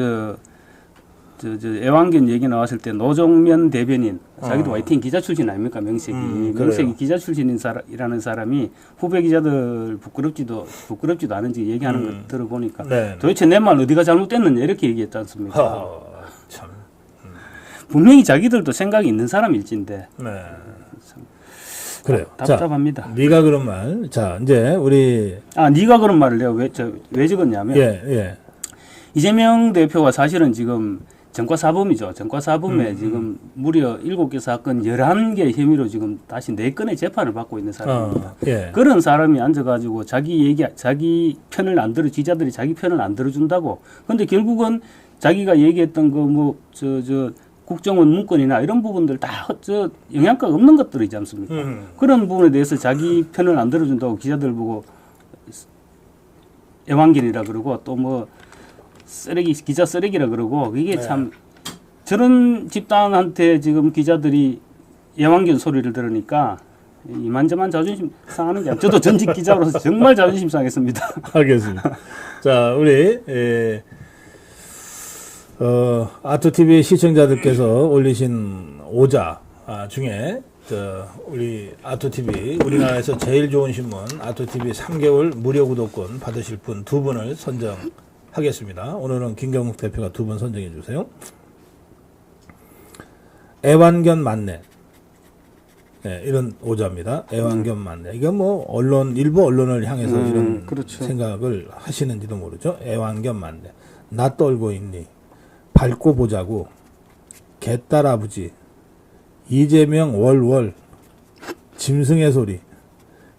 애완견 얘기 나왔을 때 노정면 대변인 자기도 YTN 기자 출신 아닙니까? 명색이 기자 출신이라는 사람이 후배 기자들 부끄럽지도 않은지 얘기하는 걸 들어보니까 도대체 내 말 어디가 잘못됐느냐 이렇게 얘기했지 않습니까? 참. 분명히 자기들도 생각이 있는 사람일진데 그래요. 답답합니다. 자, 네가 그런 말. 자, 이제 우리 네가 그런 말을 내가 왜 적었냐면 이재명 대표가 사실은 지금 전과사범이죠. 전과사범에 지금 무려 7개 사건 11개 혐의로 지금 다시 4건의 재판을 받고 있는 사람입니다. 그런 사람이 앉아가지고 자기 편을 안 들어, 기자들이 자기 편을 안 들어준다고. 근데 결국은 자기가 얘기했던 국정원 문건이나 이런 부분들 다 영향가가 없는 것들이지 않습니까? 그런 부분에 대해서 자기 편을 안 들어준다고 기자들 보고 애완견이라 그러고 또 뭐 기자 쓰레기라 그러고 이게 참 저런 집단한테 지금 기자들이 애완견 소리를 들으니까 이만저만 자존심 상하는 게 아니라 저도 전직 기자로서 정말 자존심 상했습니다. 알겠습니다. 자, 우리 아토TV 시청자들께서 올리신 오자 중에 우리 아토TV 우리나라에서 제일 좋은 신문 아토TV 3개월 무료 구독권 받으실 분 2분을 선정하겠습니다. 오늘은 김경욱 대표가 2분 선정해 주세요. 애완견 만렙. 이런 오자입니다. 애완견 만렙. 이건 뭐 일부 언론을 향해서 이런 생각을 하시는지도 모르죠. 애완견 만렙. 나 떨고 있니? 밟고 보자고. 개딸 아버지. 이재명 월월. 짐승의 소리.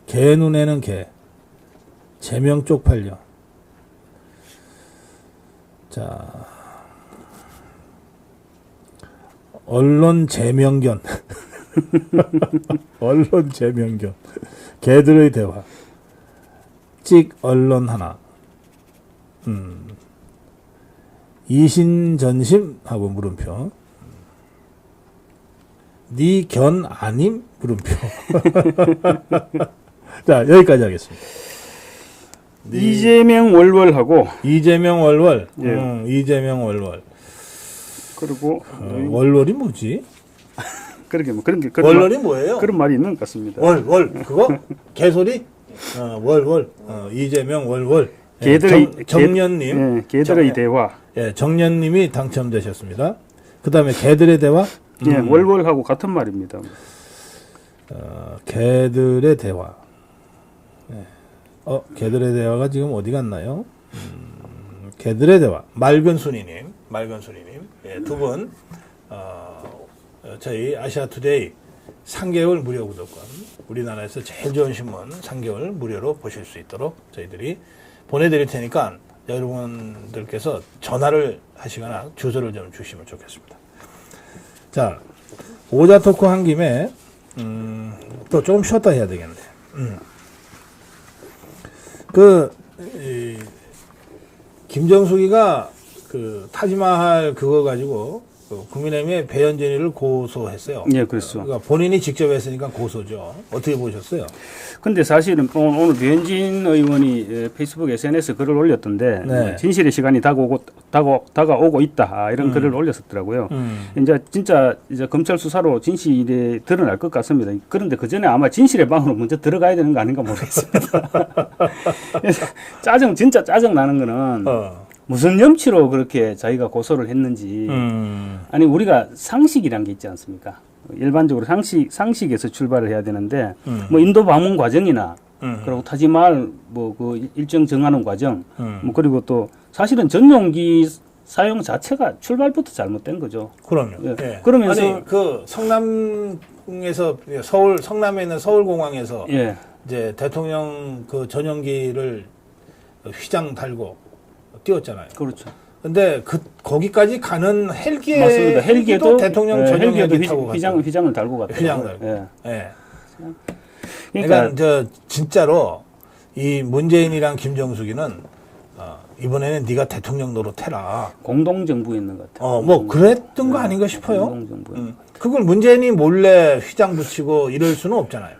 개 눈에는 개. 제명 쪽팔려. 자, 언론 제명견. 언론 제명견. 개들의 대화. 찍 언론 하나. 이신전심하고 물음표. 니 견 아님? 물음표. 자, 여기까지 하겠습니다. 이재명 월월하고 이재명 월월. 예. 이재명 월월. 그리고 월월이 뭐지? 그러게 뭐 그런 게 월월이 뭐예요? 그런 말이 있는 것 같습니다. 월 그거 개소리? 월월. 이재명 월월. 개들의 정년님. 예, 개들의 대화. 예, 정년님이 당첨되셨습니다. 그다음에 개들의 대화. 예, 월월하고 같은 말입니다. 개들의 대화. 네. 개들의 대화가 지금 어디 갔나요? 개들의 대화. 맑은 순이님. 예, 두 분, 저희 아시아투데이 3개월 무료 구독권, 우리나라에서 제일 좋은 신문 3개월 무료로 보실 수 있도록 저희들이 보내드릴 테니까 여러분들께서 전화를 하시거나 주소를 좀 주시면 좋겠습니다. 자, 오자 토크 한 김에, 또 조금 쉬었다 해야 되겠네. 김정숙이가 타지마할 그거 가지고 국민의힘에 배현진이를 고소했어요. 예, 그렇죠. 그러니까 본인이 직접 했으니까 고소죠. 어떻게 보셨어요? 근데 사실은 오늘 배현진 의원이 페이스북 SNS에 글을 올렸던데 네. 진실의 시간이 다가오고 있다 이런 글을 올렸었더라고요. 이제 검찰 수사로 진실이 드러날 것 같습니다. 그런데 그 전에 아마 진실의 방으로 먼저 들어가야 되는 거 아닌가 모르겠습니다. 진짜 짜증 나는 거는 무슨 염치로 그렇게 자기가 고소를 했는지 아니 우리가 상식이란 게 있지 않습니까? 일반적으로 상식에서 출발을 해야 되는데 뭐 인도 방문 과정이나 그리고 타지마할 뭐 그 일정 정하는 과정 뭐 그리고 또 사실은 전용기 사용 자체가 출발부터 잘못된 거죠. 그럼요. 예. 예. 그러면서 아니 성남에 있는 서울공항에서 예. 이제 대통령 그 전용기를 휘장 달고 띄웠잖아요. 그렇죠. 근데 거기까지 가는 헬기에 맞습니다. 헬기도 대통령 전용 헬기 타고 갔어요. 휘장을 달고 갔어요. 휘장 달고. 예. 예. 그러니까 진짜로 이 문재인이랑 김정숙이는 이번에는 네가 대통령 노릇해라. 공동정부였는 것 같아요. 뭐 그랬던 거 아닌가 싶어요. 공동정부. 그걸 문재인이 몰래 휘장 붙이고 이럴 수는 없잖아요.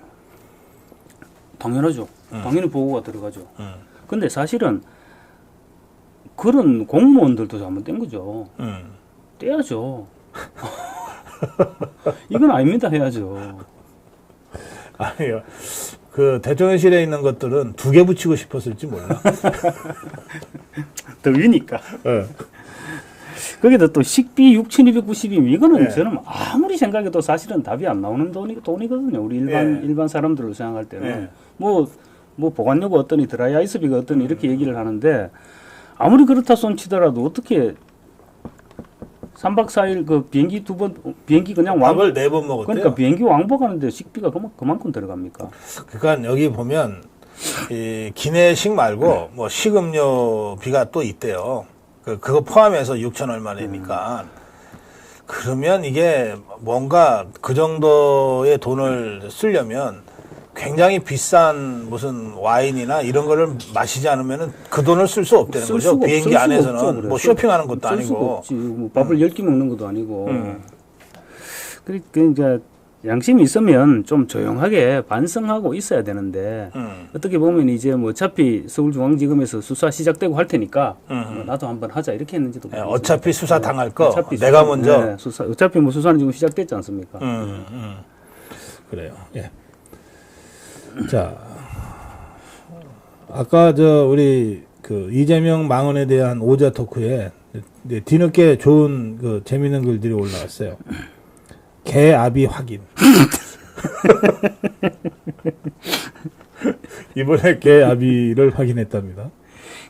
당연하죠. 당연히 보고가 들어가죠. 근데 사실은 그런 공무원들도 잘못된 거죠. 떼야죠. 이건 아닙니다 해야죠. 아니요. 그 대통령실에 있는 것들은 2개 붙이고 싶었을지 몰라. 더 위니까. 네. 거기다 또 식비 6,290임 이거는 네. 저는 아무리 생각해도 사실은 답이 안 나오는 돈이거든요. 우리 일반 사람들로 생각할 때는 뭐 보관료가 어떠니 드라이 아이스비가 어떠니 이렇게 얘기를 하는데 아무리 그렇다 손치더라도 어떻게 3박 4일 그 비행기 비행기 그냥 밥을 4번 먹었대요. 그러니까 비행기 왕복하는데 식비가 그만큼 들어갑니까? 그러니까 여기 보면 이 기내식 말고 뭐 식음료비가 또 있대요. 그거 포함해서 6천 얼마니까. 그러면 이게 뭔가 그 정도의 돈을 쓰려면 굉장히 비싼 무슨 와인이나 이런 거를 마시지 않으면은 그 돈을 쓸 수 없다는 거죠. 비행기 안에서는 없죠, 뭐 쇼핑하는 것도 쓸 수가 아니고. 없지. 뭐 밥을 10끼 먹는 것도 아니고. 그러니까 이제 양심이 있으면 좀 조용하게 반성하고 있어야 되는데 어떻게 보면 이제 뭐 어차피 서울중앙지검에서 수사 시작되고 할 테니까 나도 한번 하자 이렇게 했는지도 모르겠습니다. 어차피 수사 당할 거 어차피 내가 먼저. 수사 어차피 뭐 수사는 지금 시작됐지 않습니까? 그래요. 예. 자, 아까 우리 그 이재명 망언에 대한 오자 토크에 뒤늦게 좋은 그 재밌는 글들이 올라왔어요. 개압이 확인. 이번에 개압이를 확인했답니다.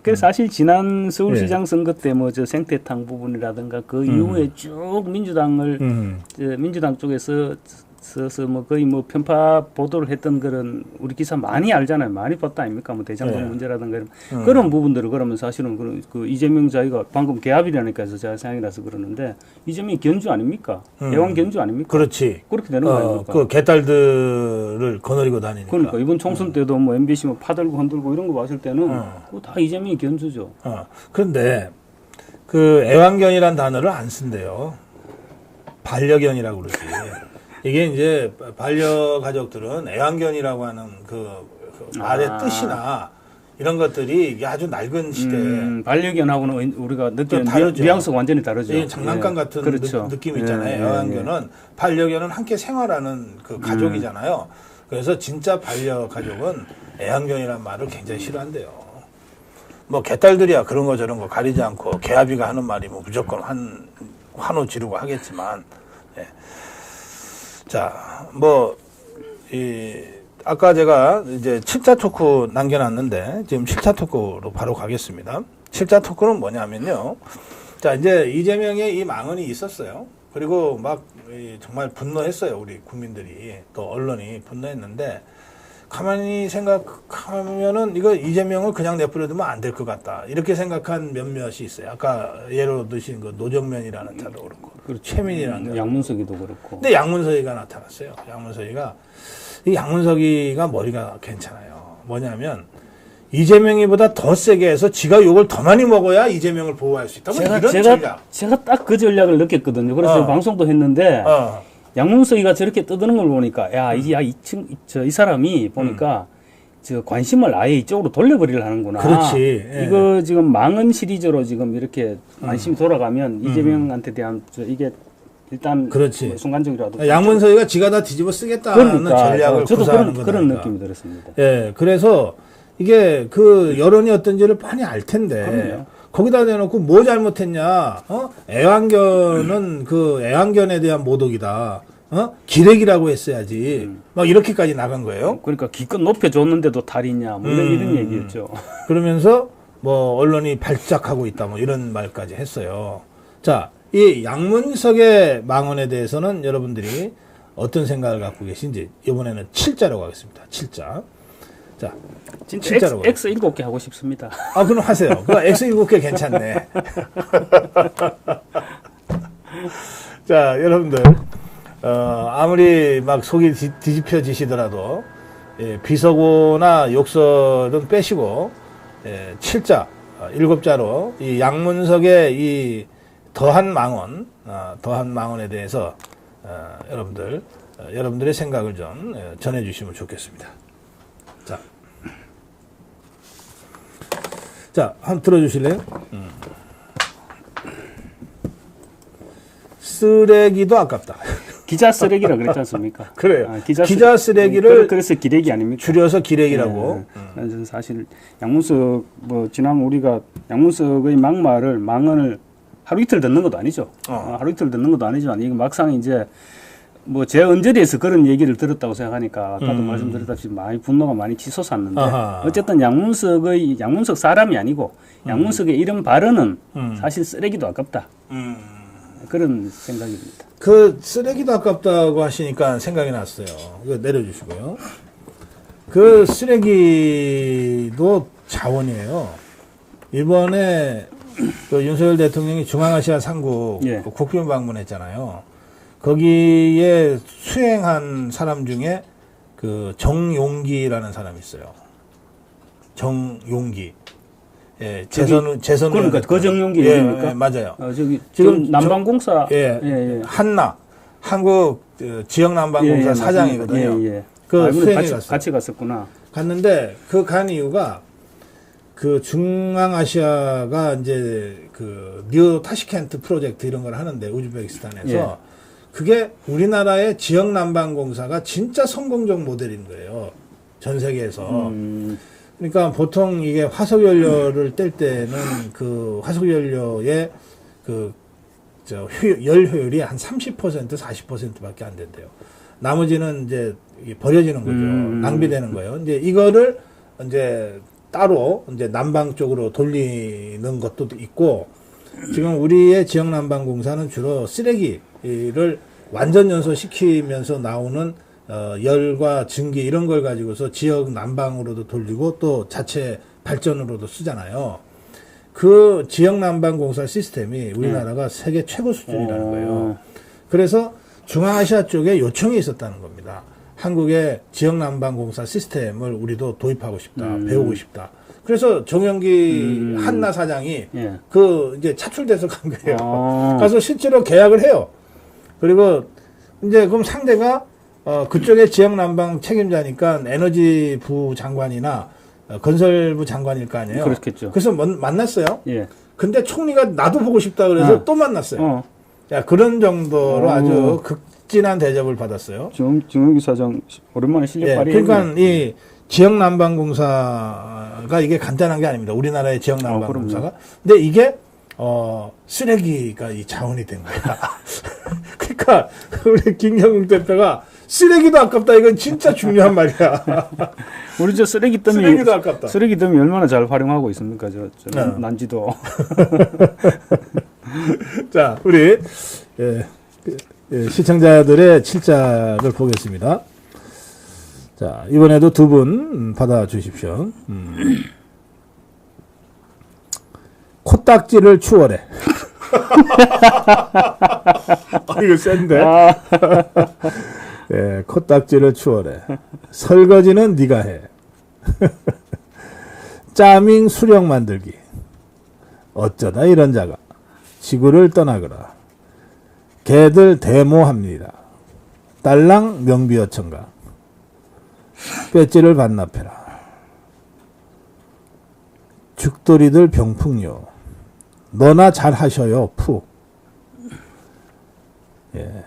그래서 사실 지난 서울시장 선거 때 뭐 저 생태탕 부분이라든가 그 이후에 쭉 민주당 쪽에서 뭐 거의 뭐 편파 보도를 했던 그런 우리 기사 많이 알잖아요. 많이 봤다 아닙니까? 뭐 대장동 문제라든가 그런 부분들을 그러면 사실은 그 이재명 자기가 방금 개압이라니까 해서 제가 생각이 나서 그러는데 이재명이 견주 아닙니까? 애완 견주 아닙니까? 그렇지. 그렇게 되는 거 아닙니까? 그 개딸들을 거느리고 다니니까. 그러니까 이번 총선 때도 뭐 MBC 뭐 파들고 흔들고 이런 거 봤을 때는 그거 다 이재명이 견주죠. 그런데 그 애완견이란 단어를 안 쓴대요. 반려견이라고 그러지. 이게 이제 반려가족들은 애완견이라고 하는 그 말의 뜻이나 이런 것들이 이게 아주 낡은 시대에 반려견하고는 우리가 느끼는 다르죠. 뉘앙스가 완전히 다르죠. 이 장난감 같은 그렇죠. 느낌 있잖아요. 애완견은 반려견은 함께 생활하는 그 가족이잖아요. 그래서 진짜 반려가족은 애완견이라는 말을 굉장히 싫어한대요. 뭐 개딸들이야 그런 거 저런 거 가리지 않고 개아비가 하는 말이 뭐 무조건 환호 지르고 하겠지만, 예. 자, 뭐 아까 제가 이제 7자 토크 남겨놨는데 지금 7자 토크로 바로 가겠습니다. 7자 토크는 뭐냐면요. 자, 이제 이재명의 이 망언이 있었어요. 그리고 막 정말 분노했어요. 우리 국민들이 또 언론이 분노했는데 가만히 생각하면은 이거 이재명을 그냥 내버려두면 안 될 것 같다. 이렇게 생각한 몇몇이 있어요. 아까 예로 드신 그 노정면이라는 자도 그렇고, 그리고 최민이라는 자도 양문석이도 그렇고. 근데 양문석이가 나타났어요. 이 양문석이가 머리가 괜찮아요. 뭐냐면 이재명이보다 더 세게 해서 지가 욕을 더 많이 먹어야 이재명을 보호할 수 있다. 제가 딱 그 전략을 느꼈거든요. 그래서 방송도 했는데 양문석이가 저렇게 떠드는 걸 보니까 이 사람이 보니까 저 관심을 아예 이쪽으로 돌려버리려 하는구나. 그렇지. 예. 이거 지금 망언 시리즈로 지금 이렇게 관심이 돌아가면 이재명한테 대한 이게 일단 그렇지. 뭐 순간적이라도 양문석이가 지가 다 뒤집어 쓰겠다는 전략을 저도 구사하는 그런 느낌이 들었습니다. 예, 그래서 이게 그 여론이 어떤지를 빤히 알 텐데 그럼요. 거기다 대놓고 뭐 잘못했냐? 애완견은 그 애완견에 대한 모독이다. 기레기라고 했어야지. 막 이렇게까지 나간 거예요. 그러니까 기껏 높여줬는데도 탈이냐, 뭐 이런 얘기였죠. 그러면서 뭐 언론이 발작하고 있다, 뭐 이런 말까지 했어요. 자, 이 양문석의 망언에 대해서는 여러분들이 어떤 생각을 갖고 계신지 이번에는 7자로 가겠습니다. 7자. 자, 진짜 X 7개 하고 싶습니다. 아, 그럼 하세요. 그 X 7개 괜찮네. 자, 여러분들, 아무리 막 속이 뒤집혀지시더라도, 비속어나 욕설은 빼시고, 7자, 7자로 이 양문석의 이 더한 망언에 대해서, 여러분들의 생각을 좀 전해주시면 좋겠습니다. 자, 한번 들어주실래요? 쓰레기도 아깝다. 기자 쓰레기라 그랬지 않습니까? 그래요. 기자 쓰레기를 그래서 기레기 아닙니까? 줄여서 기레기라고. 저는 사실 양문석 지난 우리가 양문석의 망언을 하루 이틀 듣는 것도 아니죠. 하루 이틀 듣는 것도 아니지만 이거 막상 이제 뭐 제 언저리에서 그런 얘기를 들었다고 생각하니까 아까도 말씀드렸다시피 많이 분노가 많이 치솟았는데 어쨌든 양문석 사람이 아니고 양문석의 이런 발언은 사실 쓰레기도 아깝다. 그런 생각입니다. 그 쓰레기도 아깝다고 하시니까 생각이 났어요. 이거 내려주시고요. 그 쓰레기도 자원이에요. 이번에 그 윤석열 대통령이 중앙아시아 상국 국빈 방문했잖아요. 거기에 수행한 사람 중에 그 정용기라는 사람이 있어요. 정용기. 예, 재선 그러니까 그 정용기 얘기입니까? 예, 맞아요. 저기 지금 남방공사 한나 한국 지역 남방공사 사장이거든요. 그 수행에 같이 갔었구나. 갔는데 그 간 이유가 그 중앙아시아가 이제 그 뉴 타시켄트 프로젝트 이런 걸 하는데 우즈베키스탄에서 그게 우리나라의 지역 난방공사가 진짜 성공적 모델인 거예요. 전 세계에서. 그러니까 보통 이게 화석연료를 뗄 때는 그 화석연료의 열 효율이 한 30%, 40%밖에 안 된대요. 나머지는 이제 버려지는 거죠. 낭비되는 거예요. 이제 이거를 이제 따로 이제 난방 쪽으로 돌리는 것도 있고, 지금 우리의 지역 난방공사는 주로 쓰레기를 완전 연소시키면서 나오는 열과 증기 이런 걸 가지고서 지역 난방으로도 돌리고 또 자체 발전으로도 쓰잖아요. 그 지역 난방공사 시스템이 우리나라가 세계 최고 수준이라는 거예요. 그래서 중앙아시아 쪽에 요청이 있었다는 겁니다. 한국의 지역 난방공사 시스템을 우리도 도입하고 싶다, 배우고 싶다. 그래서 정영기 한나 사장이 그 이제 차출돼서 간 거예요. 가서 실제로 계약을 해요. 그리고 이제 그럼 상대가 그쪽의 지역 난방 책임자니까 에너지부 장관이나 건설부 장관일 거 아니에요. 그렇겠죠. 그래서 만났어요. 예. 근데 총리가 나도 보고 싶다 그래서 또 만났어요. 야, 그런 정도로 아주 극진한 대접을 받았어요. 정영기 사장 오랜만에 실력 예, 발휘했네. 그러니까 이 지역난방공사가 이게 간단한 게 아닙니다. 우리나라의 지역난방공사가. 근데 이게 쓰레기가 이 자원이 된 거야. 그러니까 우리 김경국 대표가 쓰레기도 아깝다. 이건 진짜 중요한 말이야. 우리 저 쓰레기 쓰레기도 아깝다. 더미 얼마나 잘 활용하고 있습니까? 난지도. 자, 우리 시청자들의 칠작을 보겠습니다. 자, 이번에도 두 분 받아주십시오. 코딱지를 추월해. 이거 센데? 예, 코딱지를 추월해. 설거지는 네가 해. 짜밍 수령 만들기. 어쩌다 이런 자가 지구를 떠나거라. 개들 데모합니다. 딸랑 명비어천가. 배지를 반납해라. 죽돌이들 병풍요. 너나 잘하셔요. 푹. 예.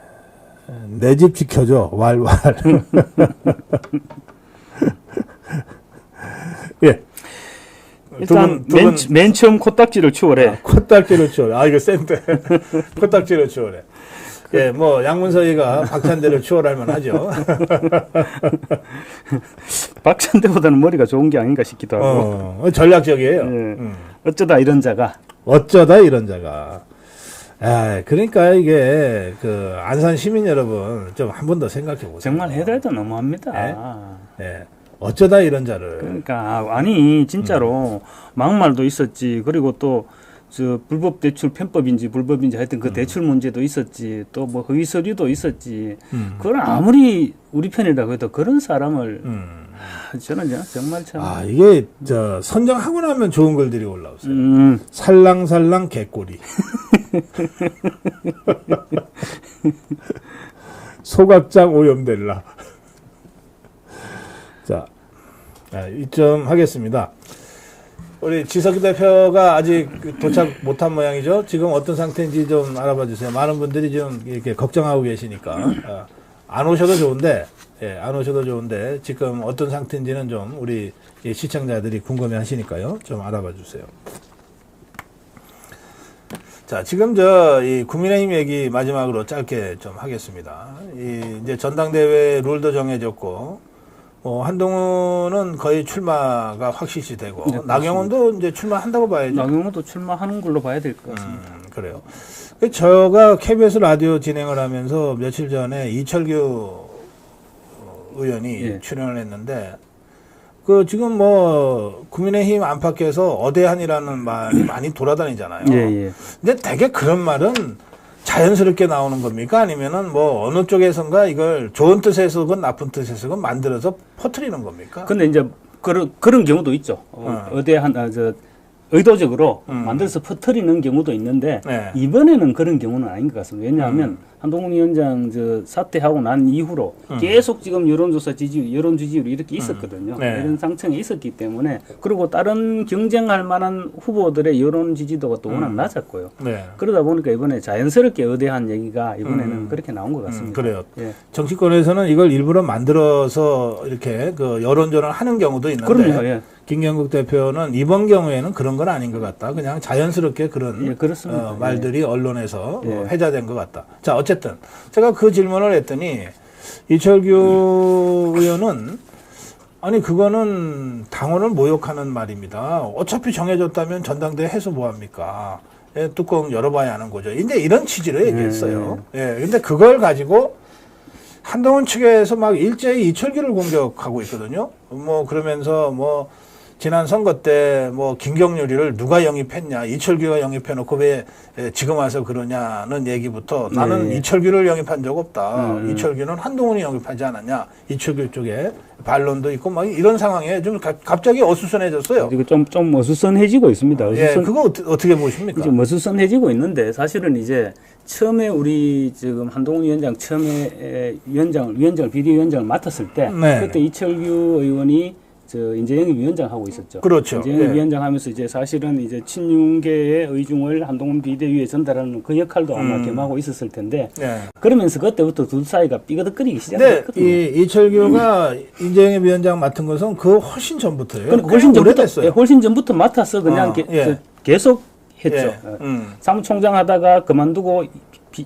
내 집 지켜줘. 왈왈. 예. 일단 맨 처음 코딱지를 추월해. 코딱지를 추월해. 아, 이거 센데. 코딱지를 추월해. 예, 뭐 양문서희가 박찬대를 추월할 만하죠. 박찬대보다는 머리가 좋은 게 아닌가 싶기도 하고. 전략적이에요. 예. 어쩌다 이런 자가. 아, 그러니까 이게 그 안산 시민 여러분 좀 한 번 더 생각해 보세요. 정말 해도 너무합니다. 예. 어쩌다 이런 자를. 그러니까 아니 진짜로 막말도 있었지. 그리고 또 저 불법 대출 편법인지 불법인지 하여튼 그 대출 문제도 있었지. 또 뭐 허위 서류도 있었지. 그걸 아무리 우리 편이라고 해도 그런 사람을 저는 정말 참. 아, 이게 선정하고 나면 좋은 글들이 올라오세요. 살랑살랑 개꼬리. 소각장 오염될라. 자, 이점 하겠습니다. 우리 지석기 대표가 아직 도착 못한 모양이죠. 지금 어떤 상태인지 좀 알아봐 주세요. 많은 분들이 좀 이렇게 걱정하고 계시니까. 안 오셔도 좋은데, 지금 어떤 상태인지는 좀 우리 시청자들이 궁금해 하시니까요. 좀 알아봐 주세요. 자, 지금 이 국민의힘 얘기 마지막으로 짧게 좀 하겠습니다. 이제 전당대회 룰도 정해졌고, 한동훈은 거의 출마가 확실시 되고, 네, 나경원도 이제 출마한다고 봐야죠. 나경원도 출마하는 걸로 봐야 될 것 같습니다. 그래요. 제가 KBS 라디오 진행을 하면서 며칠 전에 이철규 의원이 출연을 했는데, 지금 국민의힘 안팎에서 어대한이라는 말이 많이 돌아다니잖아요. 근데 되게 그런 말은 자연스럽게 나오는 겁니까? 아니면은 어느 쪽에선가 이걸 좋은 뜻에서건 나쁜 뜻에서건 만들어서 퍼뜨리는 겁니까? 근데 이제 그런 경우도 있죠. 어대한, 의도적으로 만들어서 퍼뜨리는 경우도 있는데, 이번에는 그런 경우는 아닌 것 같습니다. 왜냐하면 한동훈 위원장 사퇴하고 난 이후로 계속 지금 여론조사 여론 지지율이 이렇게 있었거든요. 이런 상승이 있었기 때문에, 그리고 다른 경쟁할 만한 후보들의 여론 지지도가 또 워낙 낮았고요. 그러다 보니까 이번에 자연스럽게 의대한 얘기가 이번에는 그렇게 나온 것 같습니다. 그래요. 정치권에서는 이걸 일부러 만들어서 이렇게 여론전을 하는 경우도 있는데, 그럼요. 김경국 대표는 이번 경우에는 그런 건 아닌 것 같다. 그냥 자연스럽게 그런 말들이 언론에서 회자된 것 같다. 자, 어쨌든 제가 그 질문을 했더니 이철규 의원은 아니 그거는 당원을 모욕하는 말입니다. 어차피 정해졌다면 전당대회 해서 뭐합니까? 뚜껑 열어봐야 하는 거죠. 이제 이런 취지로 얘기했어요. 근데 그걸 가지고 한동훈 측에서 막 일제히 이철규를 공격하고 있거든요. 그러면서 지난 선거 때 김경률이를 누가 영입했냐, 이철규가 영입해놓고 왜 지금 와서 그러냐는 얘기부터 나는 이철규를 영입한 적 없다. 이철규는 한동훈이 영입하지 않았냐. 이철규 쪽에 반론도 있고 막 이런 상황에 좀 갑자기 어수선해졌어요. 이거 좀 어수선해지고 있습니다. 그거 어떻게 보십니까? 좀 어수선해지고 있는데 사실은 이제 처음에 우리 지금 한동훈 위원장 처음에 비대위원장을 맡았을 때 그때 이철규 의원이 저 인재영입 위원장 하고 있었죠. 그렇죠. 인재영입 예. 위원장 하면서 이제 사실은 이제 친윤계의 의중을 한동훈 비대위에 전달하는 그 역할도 아마 겸하고 있었을 텐데 예. 그러면서 그때부터 둘 사이가 삐그덕거리기 근데 시작했거든요. 이 이철규가 인재영입 위원장 맡은 것은 그 훨씬 전부터예요. 그러니까 훨씬 전부터 오래됐어요. 예, 훨씬 전부터 맡아서 그냥 예. 계속 했죠. 예. 사무총장 하다가 그만두고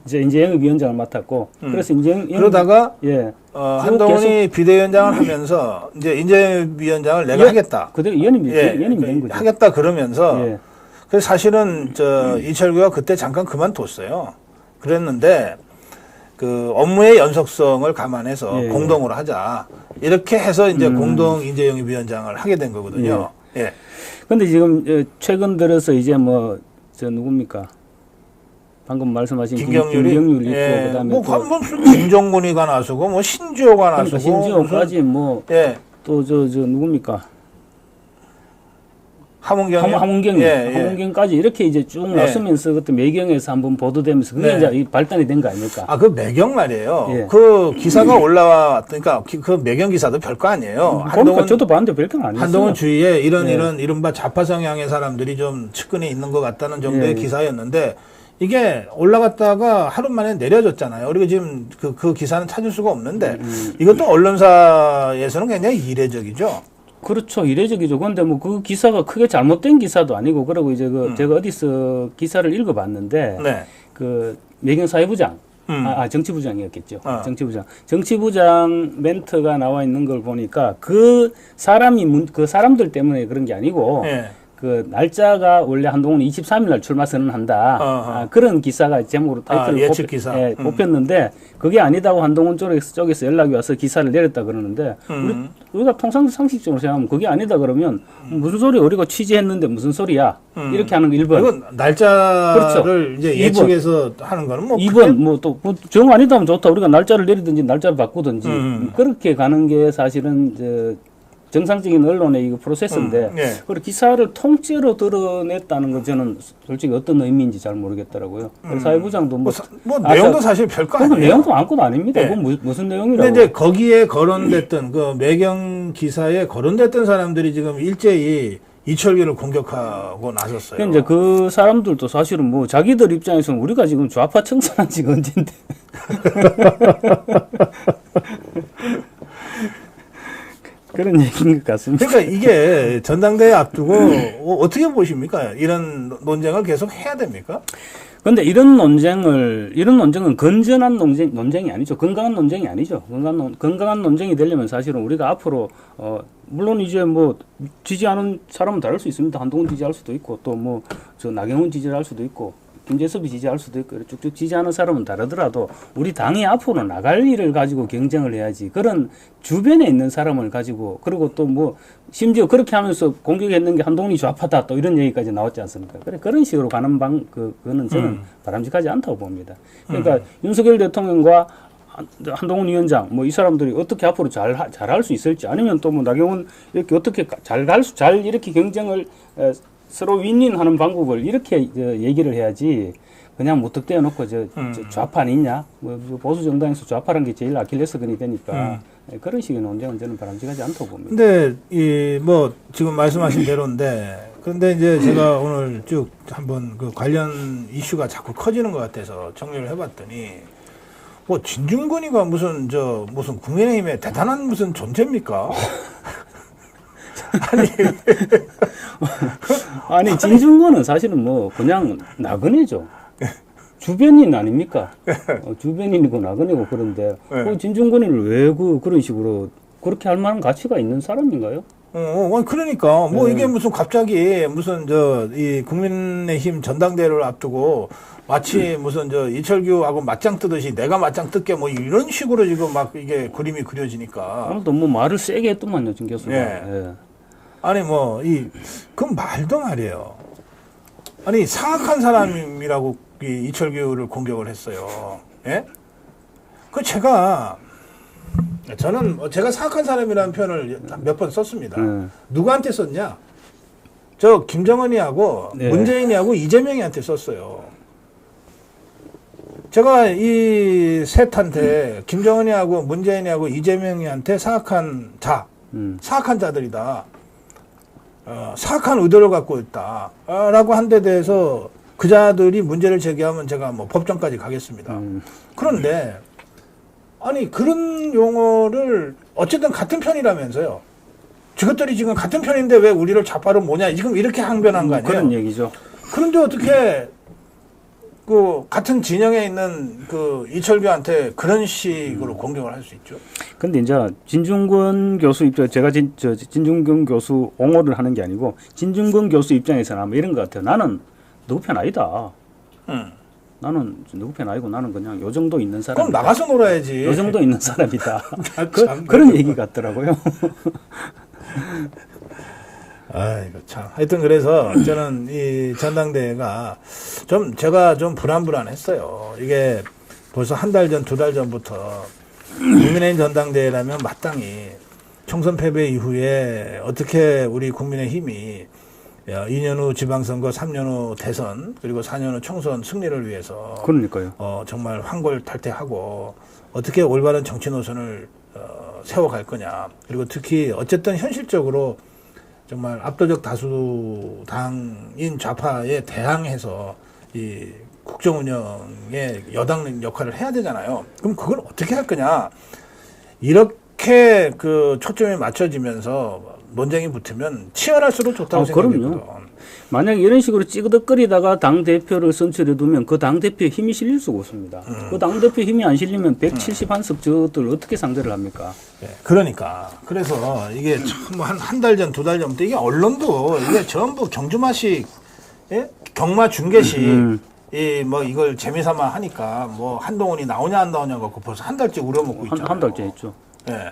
이제 인재영입 위원장을 맡았고 그래서 그러다가 예. 한동훈이 비대위원장을 하면서 이제 인재영입 위원장을 내가 하겠다. 그대로 연임이 된 거죠. 하겠다 그러면서 예. 그래서 사실은 이철규가 그때 잠깐 그만뒀어요. 그랬는데 그 업무의 연속성을 감안해서 예. 공동으로 하자. 이렇게 해서 이제 공동 인재영입 위원장을 하게 된 거거든요. 예. 근데 지금 최근 들어서 이제 뭐 저 누굽니까? 방금 말씀하신 김경률이 있고 예. 그다음에 뭐 또 김종군이가 나서고 뭐 신주호가 그러니까 나서고 신지호까지 뭐 또 저 예. 누굽니까? 함은경이 함은경이 예. 함은경까지 이렇게 이제 쭉 나서면서 그때 매경에서 한번 보도되면서 그게 이제 이 발단이 된 거 아닙니까? 아, 그 매경 말이에요. 예. 그 기사가 올라왔으니까 그 매경 기사도 별거 아니에요. 그러니까 저도 봤는데 별건 아니었어요. 한동훈 주위에 이런 예. 이른바 좌파 성향의 사람들이 좀 측근이 있는 것 같다는 정도의 예. 기사였는데 이게 올라갔다가 하루 만에 내려졌잖아요. 그리고 지금 그 기사는 찾을 수가 없는데 이것도 언론사에서는 굉장히 이례적이죠. 그렇죠. 이례적이죠. 그런데 뭐 그 기사가 크게 잘못된 기사도 아니고 그러고 이제 제가 어디서 기사를 읽어봤는데 네. 그 매경 사회부장 정치부장이었겠죠. 어. 정치부장 멘트가 나와 있는 걸 보니까 그 사람들 때문에 그런 게 아니고 예. 그 날짜가 원래 한동훈이 23일 날 출마 선언한다. 그런 기사가 제목으로 타이틀을 예측 기사. 뽑혔는데 그게 아니다고 한동훈 쪽에서 연락이 와서 기사를 내렸다 그러는데 우리가 통상 상식적으로 생각하면 그게 아니다 그러면 무슨 소리 우리가 취재했는데 무슨 소리야 이렇게 하는 거 1번. 이건 날짜를 그렇죠. 이제 예측해서 하는 거는 뭐 2번 뭐 또 정 아니다 하면 좋다. 우리가 날짜를 내리든지 날짜를 바꾸든지 그렇게 가는 게 사실은 정상적인 언론의 이거 프로세스인데 예. 그리고 기사를 통째로 드러냈다는 건 저는 솔직히 어떤 의미인지 잘 모르겠더라고요. 사회부장도 뭐 내용도 사실 별거 아니에요. 내용도 아무것도 아닙니다. 예. 그건 무슨 내용이라고. 근데 이제 거기에 거론됐던 그 매경 기사에 거론됐던 사람들이 지금 일제히 이철규를 공격하고 나섰어요. 그러니까 이제 그 사람들도 사실은 뭐 자기들 입장에서는 우리가 지금 좌파 청산한 지가 언젠데. 그런 얘기인 것 같습니다. 그러니까 이게 전당대회 앞두고 어떻게 보십니까? 이런 논쟁을 계속 해야 됩니까? 그런데 이런 논쟁은 건전한 논쟁이 아니죠. 건강한 논쟁이 아니죠. 건강한 논쟁이 되려면 사실은 우리가 앞으로 물론 이제 뭐 지지하는 사람은 다를 수 있습니다. 한동훈 지지할 수도 있고 또 뭐 저 나경원 지지할 수도 있고 김재섭이 지지할 수도 있고 쭉쭉 지지하는 사람은 다르더라도 우리 당이 앞으로 나갈 일을 가지고 경쟁을 해야지. 그런 주변에 있는 사람을 가지고 그리고 또 뭐 심지어 그렇게 하면서 공격했는 게 한동훈이 좌파다 또 이런 얘기까지 나왔지 않습니까? 그런 식으로 가는 그거는 저는 바람직하지 않다고 봅니다. 그러니까 윤석열 대통령과 한동훈 위원장 뭐 이 사람들이 어떻게 앞으로 잘할 수 있을지 아니면 또 뭐 나경원 이렇게 어떻게 잘 이렇게 경쟁을 서로 윈윈하는 방법을 이렇게 얘기를 해야지 그냥 무턱대어 놓고 저 좌파는 있냐 뭐 보수 정당에서 좌파라는 게 제일 아킬레스건이 되니까 그런 식의 논쟁은 저는 바람직하지 않다고 봅니다. 근데 이 뭐 지금 말씀하신 대로인데 그런데 이제 제가 오늘 쭉 한번 그 관련 이슈가 자꾸 커지는 것 같아서 정리를 해봤더니 뭐 진중권이가 무슨 국민의힘의 대단한 무슨 존재입니까? 아니 진중권은 사실은 뭐 그냥 나그네죠. 주변인 아닙니까? 주변인이고 나그네고 그런데 진중권이를 왜 그런 식으로 그렇게 할 만한 가치가 있는 사람인가요? 그러니까 뭐 이게 무슨 갑자기 무슨 이 국민의힘 전당대회를 앞두고 마치 무슨 이철규하고 맞짱 뜨듯이 내가 맞짱 뜰게 뭐 이런 식으로 지금 막 이게 그림이 그려지니까. 아무튼 뭐 말을 세게 했더만요, 진 교수가. 예. 아니 뭐 그 말도 말이에요. 아니 사악한 사람이라고 이철규를 공격을 했어요. 예? 저는 제가 사악한 사람이라는 표현을 몇 번 썼습니다. 누구한테 썼냐? 저 김정은이하고 문재인이하고 이재명이한테 썼어요. 제가 이 셋한테 김정은이하고 문재인이하고 이재명이한테 사악한 자 사악한 자들이다. 사악한 의도를 갖고 있다. 라고 한 데 대해서 그 자들이 문제를 제기하면 제가 뭐 법정까지 가겠습니다. 그런데 아니 그런 용어를 어쨌든 같은 편이라면서요. 저것들이 지금 같은 편인데 왜 우리를 좌파로 뭐냐 지금 이렇게 항변한 거 아니에요? 그런 얘기죠. 그런데 어떻게 그 같은 진영에 있는 그 이철규한테 그런 식으로 공격을 할 수 있죠? 근데 이제 진중권 교수 입장, 제가 진중권 교수 옹호를 하는 게 아니고 진중권 교수 입장에서는 아마 이런 것 같아요. 나는 누구 편 아니다. 나는 누구 편 아니고 나는 그냥 요 정도 있는 사람. 그럼 나가서 놀아야지. 요 정도 있는 사람이다. 그런 얘기 같더라고요. 아이고 참. 하여튼 그래서 저는 이 전당대회가 좀 제가 좀 불안했어요. 이게 벌써 한 달 전, 두 달 전부터 국민의힘 전당대회라면 마땅히 총선 패배 이후에 어떻게 우리 국민의힘이 2년 후 지방선거, 3년 후 대선, 그리고 4년 후 총선 승리를 위해서 그러니까요. 정말 환골탈태하고 어떻게 올바른 정치 노선을 세워갈 거냐. 그리고 특히 어쨌든 현실적으로 정말 압도적 다수 당인 좌파에 대항해서 이 국정 운영에 여당 역할을 해야 되잖아요. 그럼 그걸 어떻게 할 거냐? 이렇게 그 초점이 맞춰지면서 논쟁이 붙으면 치열할수록 좋다고 생각합니다. 만약에 이런 식으로 찌그덕거리다가 당대표를 선출해 두면 그 당대표에 힘이 실릴 수가 없습니다. 그 당대표 힘이 안 실리면 170한석 저들 어떻게 상대를 합니까? 네, 그러니까. 그래서 이게 참 한 달 전, 두 달 전부터 이게 언론도 이게 전부 경주마식, 예? 경마 중계식, 뭐 이걸 재미삼아 하니까 뭐 한동훈이 나오냐 안 나오냐 갖고 벌써 한 달째 우려먹고 있잖아요. 한 달째 했죠. 예.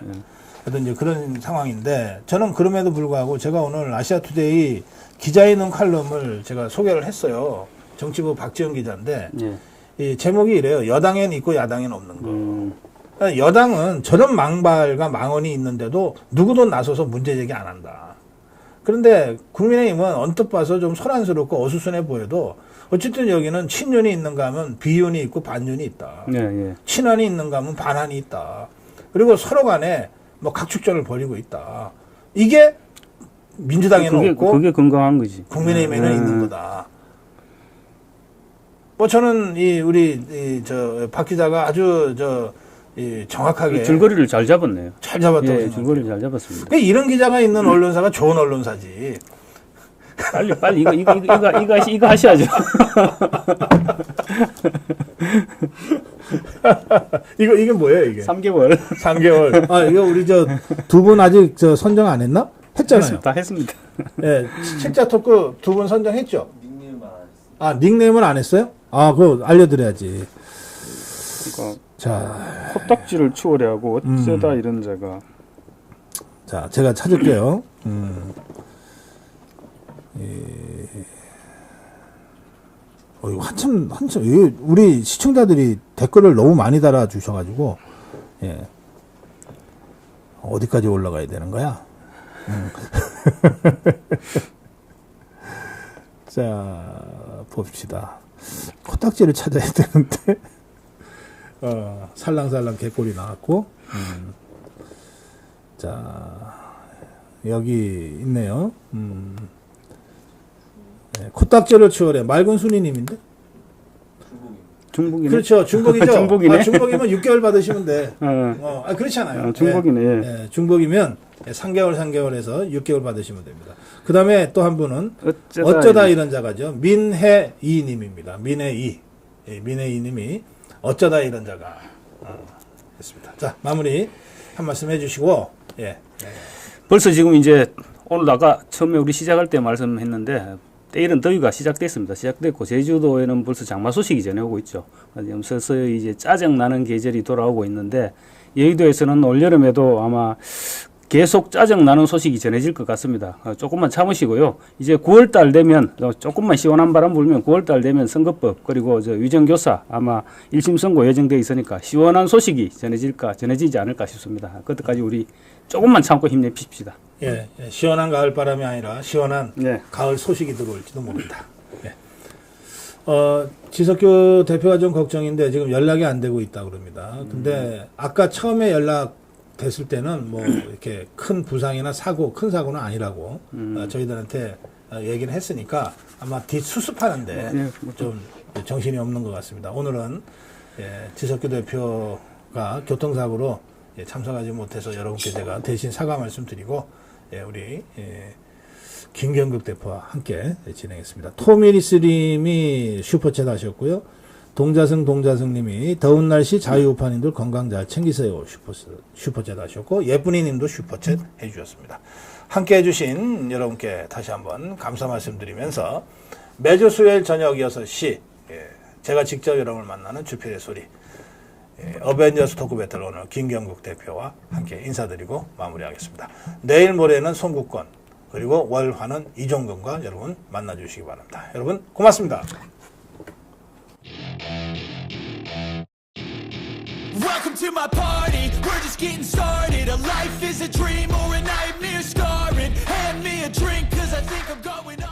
하여튼 이제 그런 상황인데 저는 그럼에도 불구하고 제가 오늘 아시아투데이 기자에 있는 칼럼을 제가 소개를 했어요. 정치부 박지원 기자인데 이 제목이 이래요. 여당엔 있고 야당엔 없는 거. 여당은 저런 망발과 망언이 있는데도 누구도 나서서 문제 제기 안 한다. 그런데 국민의힘은 언뜻 봐서 좀 소란스럽고 어수선해 보여도 어쨌든 여기는 친윤이 있는가 하면 비윤이 있고 반윤이 있다. 친한이 있는가 하면 반한이 있다. 그리고 서로 간에 뭐 각축전을 벌이고 있다. 이게 민주당에는 없고 그게 건강한 거지. 국민의힘에는 있는 거다. 뭐 저는 우리 박 기자가 아주 정확하게 줄거리를 잘 잡았네요. 잘 잡았다고 생각해요. 줄거리를 잘 잡았습니다. 그러니까 이런 기자가 있는 언론사가 좋은 언론사지. 빨리 이거 하셔야죠. 이게 뭐예요, 이게? 3개월. 3개월. 아, 이거 우리 두 분 아직 선정 안 했나? 했잖아요. 했습니다. 네, 책자 토크 두 분 선정했죠? 닉네임은 안 했어요. 아, 닉네임은 안 했어요? 아, 그거 알려드려야지. 그러니까 자, 코딱지를 추월하고 어쩌다 이런 자가. 자, 제가 찾을게요. 이거 한참, 우리 시청자들이 댓글을 너무 많이 달아주셔가지고, 예. 어디까지 올라가야 되는 거야? 자, 봅시다. 코딱지를 찾아야 되는데, 살랑살랑 개꼴이 나왔고, 자, 여기 있네요. 네, 코딱지를 추월해. 맑은 순이님인데? 중복이네. 그렇죠. 중복이죠. 중복이네. 중복이면 6개월 받으시면 돼. 그렇잖아요. 중복이네. 네, 중복이면 3개월 해서 6개월 받으시면 됩니다. 그 다음에 또 한 분은 어쩌다 이런 자가죠. 민혜이님입니다. 민혜이. 예, 민혜이님이 어쩌다 이런 자가 했습니다. 자, 마무리 한 말씀 해주시고, 예. 벌써 지금 이제 오늘 아까 처음에 우리 시작할 때 말씀했는데 때이른 더위가 시작됐습니다. 시작됐고 제주도에는 벌써 장마 소식이 전해오고 있죠. 서서히 이제 짜증 나는 계절이 돌아오고 있는데 여의도에서는 올 여름에도 아마 계속 짜증 나는 소식이 전해질 것 같습니다. 조금만 참으시고요. 이제 9월달 되면 조금만 시원한 바람 불면 9월달 되면 선거법 그리고 위정교사 아마 1심 선고 예정돼 있으니까 시원한 소식이 전해지지 않을까 싶습니다. 그때까지 우리 조금만 참고 힘내십시다. 예, 시원한 가을 바람이 아니라 시원한 가을 소식이 들어올지도 모른다. 예. 지석규 대표가 좀 걱정인데 지금 연락이 안 되고 있다 그럽니다. 근데 아까 처음에 연락 됐을 때는 뭐 이렇게 큰 부상이나 사고, 큰 사고는 아니라고 저희들한테 얘기를 했으니까 아마 뒷수습하는데 좀 정신이 없는 것 같습니다. 오늘은 지석규 대표가 교통사고로 참석하지 못해서 여러분께 제가 대신 사과 말씀드리고 우리 김경국 대표와 함께 진행했습니다. 토미리스님이 슈퍼챗 하셨고요. 동자승님이 더운 날씨 자유우파님들 건강 잘 챙기세요. 슈퍼챗 하셨고 예쁜이님도 슈퍼챗 해주셨습니다. 함께 해주신 여러분께 다시 한번 감사 말씀드리면서 매주 수요일 저녁 6시 제가 직접 여러분을 만나는 주필의 소리 어벤져스 토크 배틀 오늘 김경국 대표와 함께 인사드리고 마무리하겠습니다. 내일 모레는 송국권 그리고 월화는 이종근과 여러분 만나주시기 바랍니다. 여러분 고맙습니다. Welcome to my party, we're just getting started. A life is a dream or a nightmare scarring. Hand me a drink, cause I think I'm going